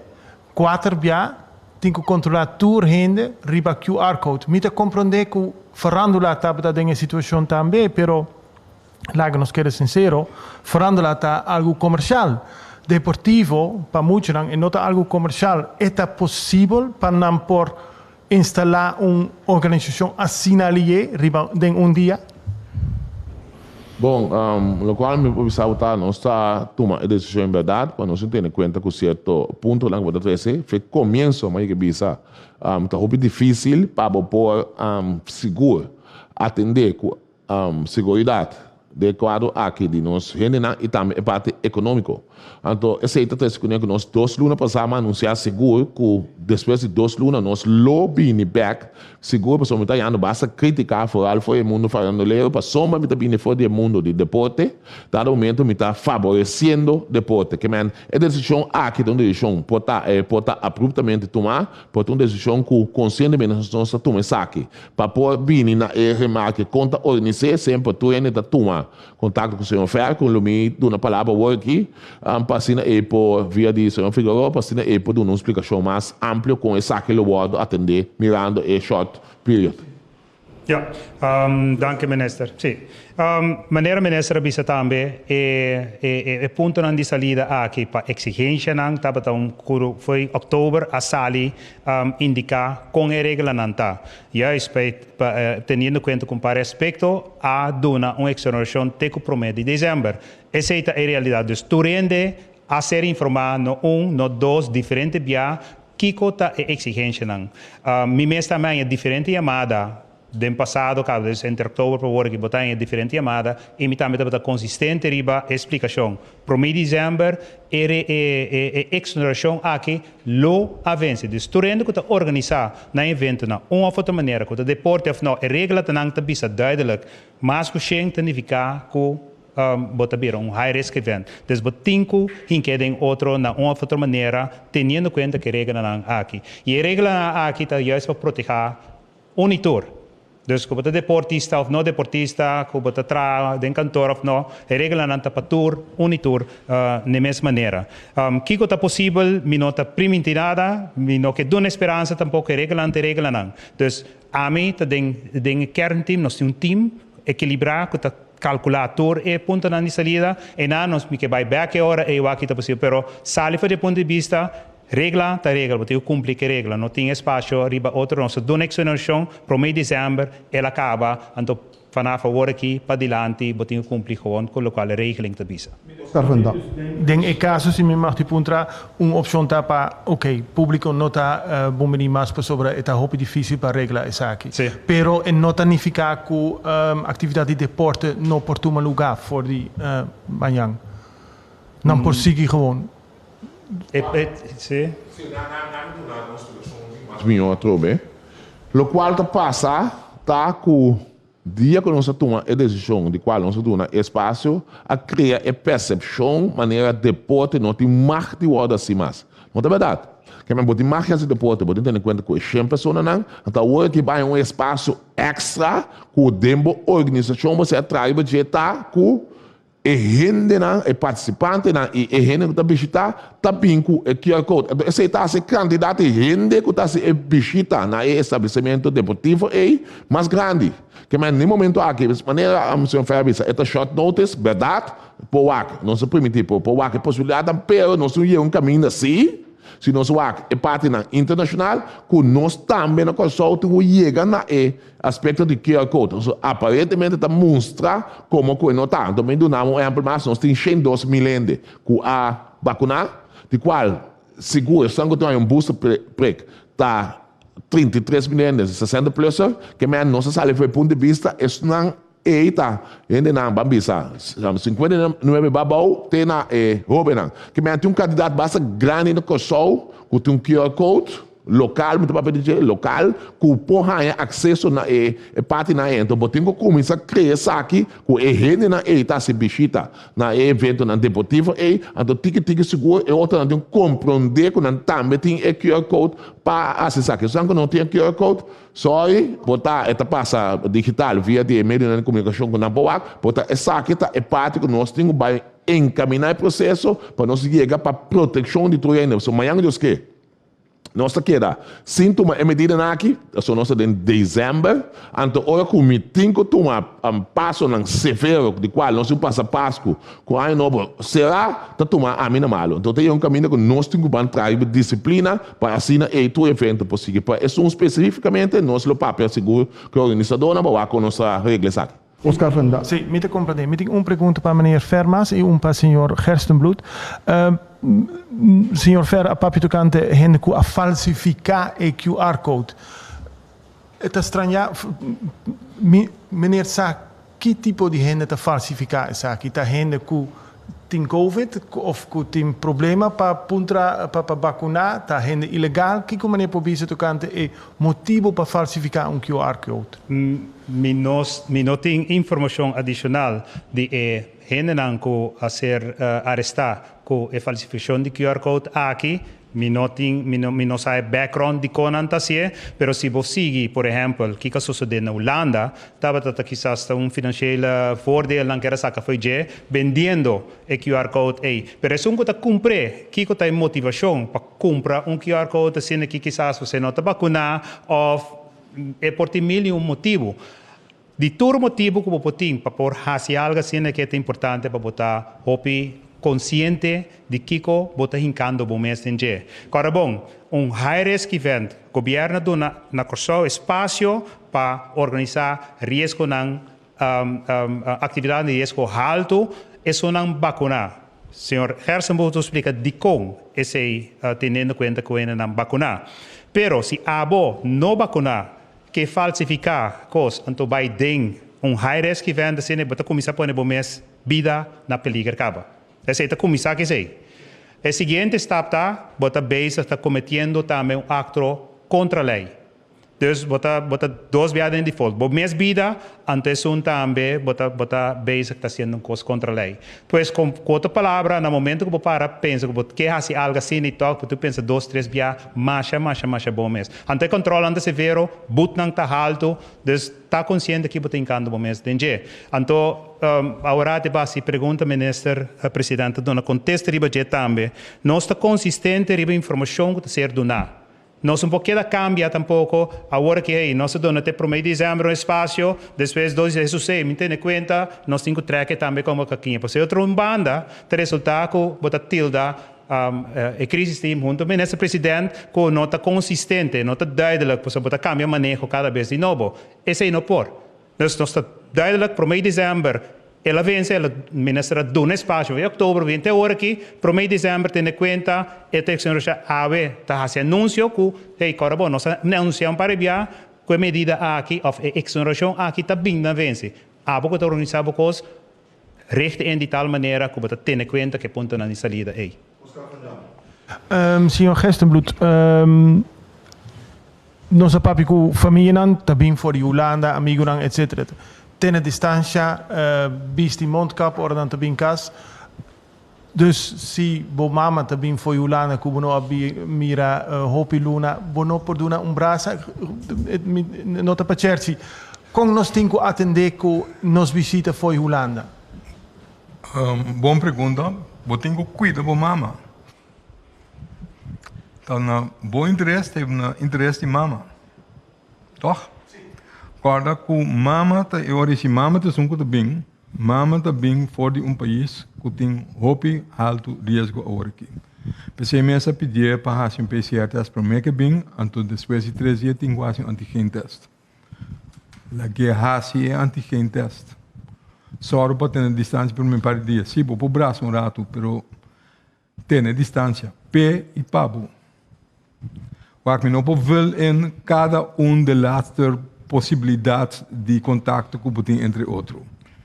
4 dia tem que controlar tour rende riba QR code. Me compreender que farandula está em situação também, pero lá que nos quer sincero, farandula está algo comercial. deportivo para muchos y no algo comercial, ¿es posible para por instalar una organización así en un día? Bom, lo cual me observa não está tomando a decisão em verdade, para nós ter em conta que certo ponto lá que você disse, foi começo, mas que bisa, está muito difícil para pôr seguro, atender com segurança adequado aqui de nós, e também a parte econômica. Então, essa é a que nós 2 lunas passamos a anunciar seguro que depois de 2 lunas nós lobbying back seguro para somente já não basta criticar fora foi o mundo faranduleiro para soma me também fora do mundo de deporte dado momento me está favorecendo deporte que man é decisão aqui de uma decisão pode abruptamente tomar pode uma decisão que conscientemente nós tomamos isso aqui para pôr bem na remarque conta organizar sempre tu ainda tomar contato com o senhor Fer com o Lumi de uma palavra aqui passina por via de senhor Figueroa passina por uma explicação mais ampla com essa que eu vou atender mirando e short period. Ja, danke minister. Sì. Meneer minister bisa também e punto nan di salida aqui para exigência nan tabata foi outubro a sali indicar com a regra nanta. Ja, teniendo conta com para respeito a dona uma exoneração teco promete de dezembro. Essa é a realidade. Dus turende a ser informado no dos diferentes via Kiko ta exigência não. Mi mês também é diferente chamada. Do passado, cada vez entre outubro para agora que botar é diferente chamada e me também está consistente riba explicação. Para mim dezembro é exoneração aqui lo avance. Dus turende que está organizar na evento na uma outra maneira que o deporte of não é regra tanang ta bisa duidelijk, mas que chega tanificar que bota bira high risk event. Dus botinco hinkeden outro na uma outra maneira, tendo conta que regra não aqui. E a regra aqui está juist para proteger unitor. Dus que bota deportista ou não deportista, que bota den cantor ou não, a regra não está para tour, unitor, na mesma maneira. Kiko está possível, me não está primitivada, me não que dona esperança tampouco a regra não. Dus a mim está den kernteam, nós temos team equilibrar que está calculator e ponto na salida e na nós me que vai back hora e o aqui está possível, pero sale do ponto de vista regra tá regra, porque eu cumpri que regra, não tem espaço riba outro, nós dona exoneração para mês de dezembro, ela acaba, então vanaf agora aqui para dilante, porque eu cumpri gewoon com o qual a regeling está bisa. Den caso se me mag puntra opção tá para, público não tá bombini mais para sobre é hopi difícil para reglar isso aqui. Sí. Pero não tanificar que atividade de deporte não por tomar lugar for die manhã. Não por seguir gewoon. Sim. Lo qual passa tá com dia que nós tomamos a decisão de qual nós tomamos espaço a criar a percepção maneira deporte não tem mais de ordem assim mais. Não é verdade? Que me botar mais esse deporte, botar em conta que 100 pessoas não, então hoje que vai um espaço extra com o tempo organização você atrai budgetar com e gente na e participante na e gente que está visitar tá binco e QR code esse está se candidato gente que está se visita na estabelecimento deportivo é mais grande que mas no momento aqui de maneira a missão foi avisa é short notice verdade por não se primitivo por a possibilidade pero não se um caminho assim se nós é parte na internacional que nós também na consulta chega na aspecto de QR Code. Então, aparentemente está mostra como que não está. Também do nome é mais nós temos 102 milhões que a vacinar, de qual seguro sangue tem booster prick está 33 milhões 60 plus que mais nossa sala foi ponto de vista isso não eita, ainda não, bambisa, 59 babau, tem na Robenan, que me tem candidato bastante grande no Kosovo, que tem QR Code local, muito para dizer local, que pode ter acesso na parte na então, tem que começar a criar isso aqui, que a gente na está se visita na evento na deportivo então tique seguro e outra não tem que compreender que não também tem QR Code para acessar, que se não tem QR Code só botar esta passa digital via de meio de comunicação com a BOAC, botar essa aqui é parte que nós temos que encaminhar o processo para nós chegar para proteção de tudo ainda. So amanhã Deus que Nossa queda, sintoma é medida aqui, só nossa em dezembro, então hora que me tinco toma passo nang severo, de qual nós passa Páscoa, com aí novo, será tá tomar a mina malo. Então tem caminho que nós temos que trazer disciplina para assim é tu evento possível. Para isso especificamente nós o papel seguro que o organizador não vai com nossa regras aqui. Oscar Vanda. Sim, me te compreender. Me tenho pergunta para meneer Vermaas e para senhor Gerstenbloed. Senhor Ver, a papi tocante hende a falsificar o QR Code. Het is estranho, meneer sabe que tipo de hende te falsificar essa aqui? Tá hende que tem Covid of que tem problema para vacinar, tá hende ilegal? Que como meneer pobisa tocante é motivo para falsificar QR Code? Mi não tem informação adicional de gente a ser arrestada com a falsificação de QR Code aqui. Mi não sabe background de Conan Tassie, pero se você sigue, por exemplo, o que sucedeu na Holanda, estava quizás financeiro voordeel não quer sacar foi já vendendo o QR Code aí. Pero se você cumpre, que tem motivação para comprar QR Code assim que quizás você não está vacunado ou é por ter mil motivo. De todo motivo que você tem para por fazer algo assim que é importante para botar hopi consciente de que você hincando o mês em dia. Agora bom, high risk event, o governo dona na Corsão espaço para organizar risco na atividade de risco alto, isso não vacinar. Senhor Gerstenbloed explica de como esse tendo em conta que ele não vacinar. Pero se abo não vacinar, que falsificar coisas, então vai ter high risk event, assim, você começa a pôr o mês vida na peligro acaba. Esse é o começar que sei. O seguinte step tá, você base está cometendo também acto contra a lei. Dus você dois vezes em default. Bo mês vida, antes também você base está sendo coisa contra a lei. Pois com outra palavra, no momento que você para pensa que você quer fazer algo assim e tal, você pensa 2, 3 vezes, marcha bom mês. Ante controlando severo, but não está alto, dus está consciente que você encanta bom mês. Então, agora te base pergunta minister presidente dona contexto riba je também, não está consistente riba informação que ser donada. Nós um pouquinho cambia tampouco, agora que nós dona até para o mês de dezembro um espaço, depois 2 de sucesso, me tem conta, nós temos que trazer também como aqui. Porque outra banda, o resultado, bota tilda, a crise tem junto ao ministro presidente, com nota consistente, nota duidelijk, porque bota cambia manejo cada vez de novo. Esse é não por. Dus nós está duidelijk para o mês de dezembro, ela vence, ela ministra dona espaço, em outubro, 20 horas aqui, para o mês de dezembro, tem conta, e tem que ser ave, está fazendo anúncio, que, agora, bom, nós anunciamos para enviar, com a medida aqui, ou a exoneração aqui, está bem na vence. A pouco está organizado, coisa, rechte em de tal maneira, que você tem conta que ponto na salida aí. Senhor Gerstenbloed, nossa papi com família não, também for Holanda, amigo não, etc. Ten a distância, bis die mondkap, ora dan te bin kas. Dus se bo mama te bin foi Holanda, que bono mira hopi luna, bono por duna braço, nota para certi. Como nós temos que atender que nos visita foi Holanda? Boa pergunta. Vou ter que cuidar da mama. Então, na bom interesse, tem na interesse de mama. Toch? Guarda que mama tá eu disse mama tá sunco tá bem fora de país que tem hopi alto risco agora aqui. Pensei mesmo pedir para fazer PCR test para mim que bem, então depois de 3 dias tem que fazer antigen test. La que fazer antigen test. Só para ter distância para mim para dia. Sim, vou braço rato, pero ter distância pé e pabo. Waar men op wil in cada de laatste possibilidades de contacto que tem entre outros.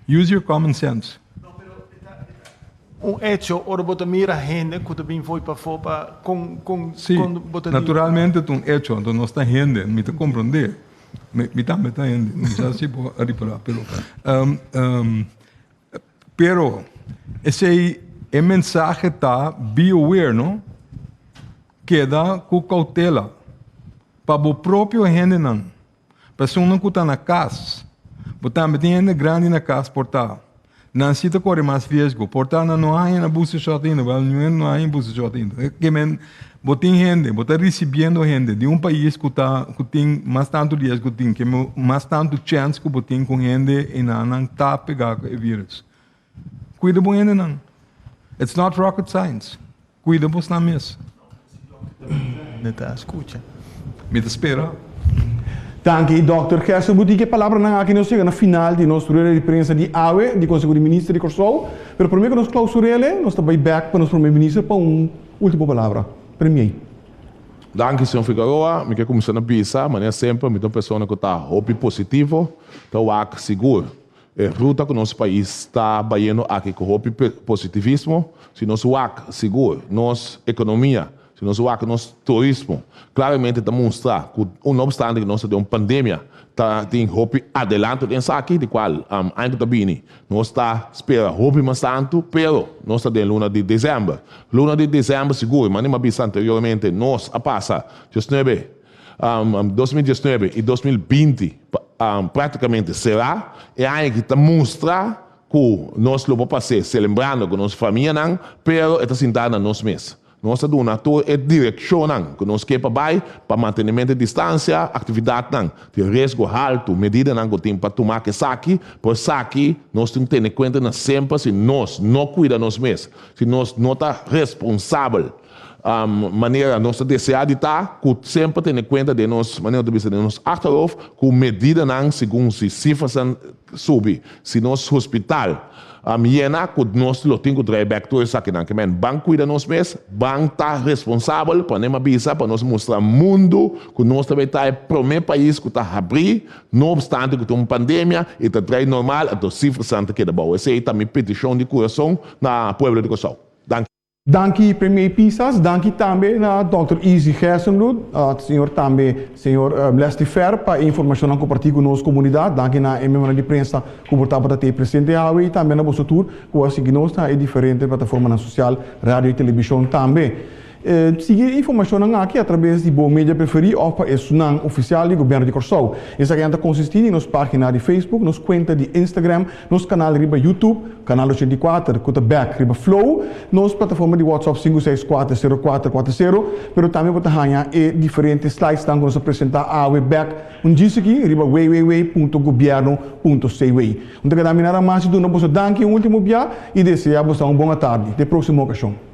Use your common sense. Hecho, ora bota mira gente que também foi para fora com Sim, naturalmente é hecho, então não está gente, me te compreender. Me também está gente, não sei se pode reparar, pero esse mensagem está be aware, não? Queda com cautela para o próprio gente não. Pessoa não está na casa, mas também tem gente grande na casa portar. não se corre mais risco. Portanto, não há abuso shot ainda, não há abuso shot ainda. Que men botem gente, botar recebendo gente de país que tem mais tanto risco, que mais tanto chance que botem com gente e não tá pegar o vírus. Cuida bem ainda não. It's not rocket science. Cuida bem na mesa. Neta, escuta. Me espera. Danke, Dr. Gerson. Buti que palavra na aqui nós chega na final de nosso rueda de prensa de AWE, de Conselho de Ministros de Corsol. Pero primeiro que nós clausurele, nós também back para nosso primeiro-ministro para última palavra. Premier. Danke, senhor Figueroa. Me quer começar a pensar, mas é sempre uma pessoa que está hope positivo, está seguro. A ruta que nosso país está batendo aqui com hope positivismo, se nós seguro, nossa economia, se nós nosso turismo, claramente demonstra que, não obstante que nós temos uma pandemia, tem hope adelante dentro aqui, de qual ainda está bem. Nós está espera hope mais tanto, pero nós está em luna de dezembro. Luna de dezembro seguro, mas nem mais anteriormente, nós a passa 2019 e 2020 praticamente será, e aí que demonstra que nós não podemos se lembrando que nossa família não, pero está sentado nos meses. Nós estamos dando a direção que nós queremos para mantenimento de distância, atividade de risco alto, medida que temos para tomar que saque, por saque nós temos que ter em conta sempre se nós não cuidamos mesmos, se nós não estamos responsáveis maneira nossa desejar de estar, que sempre tem em conta de nós, maneira de vista de nós achterhoofd, que medida não, segundo se cifras subir, se nosso hospital Miena, que nós temos que trazer back to isso aqui, que men banco cuida nós mesmos, banco está responsável para nem avisar, para nós mostrar ao mundo que nós também está o primeiro país que está a abrir, não obstante que tem uma pandemia, e está traz normal, a cifra santa que é bom. Essa é a minha petição de coração na Pueblo de Corsol. Danke, Premier Pisas. Danke também na Dr. Easy Gerson, senhor também, senhor Lester Fer, para a informação que compartilha com a nossa comunidade. Danke na emissão de prensa que portava para ter presente a e também na vossa tour, que a seguir nós é diferente plataforma social, rádio e televisão também. Seguir informação aqui através de boa mídia preferida ou para o oficial do governo de Corsol. Essa aqui consiste em nossa página de Facebook, nossa conta de Instagram, nosso canal de YouTube, canal 84, que back riba Flow, nossa plataforma de WhatsApp 5640440, pero também pode ganhar diferentes slides que nós apresentar a back diz aqui riba www.governo.cw. Então, que mais de uma danke um último dia e desejamos uma boa tarde. Até a próxima ocasião.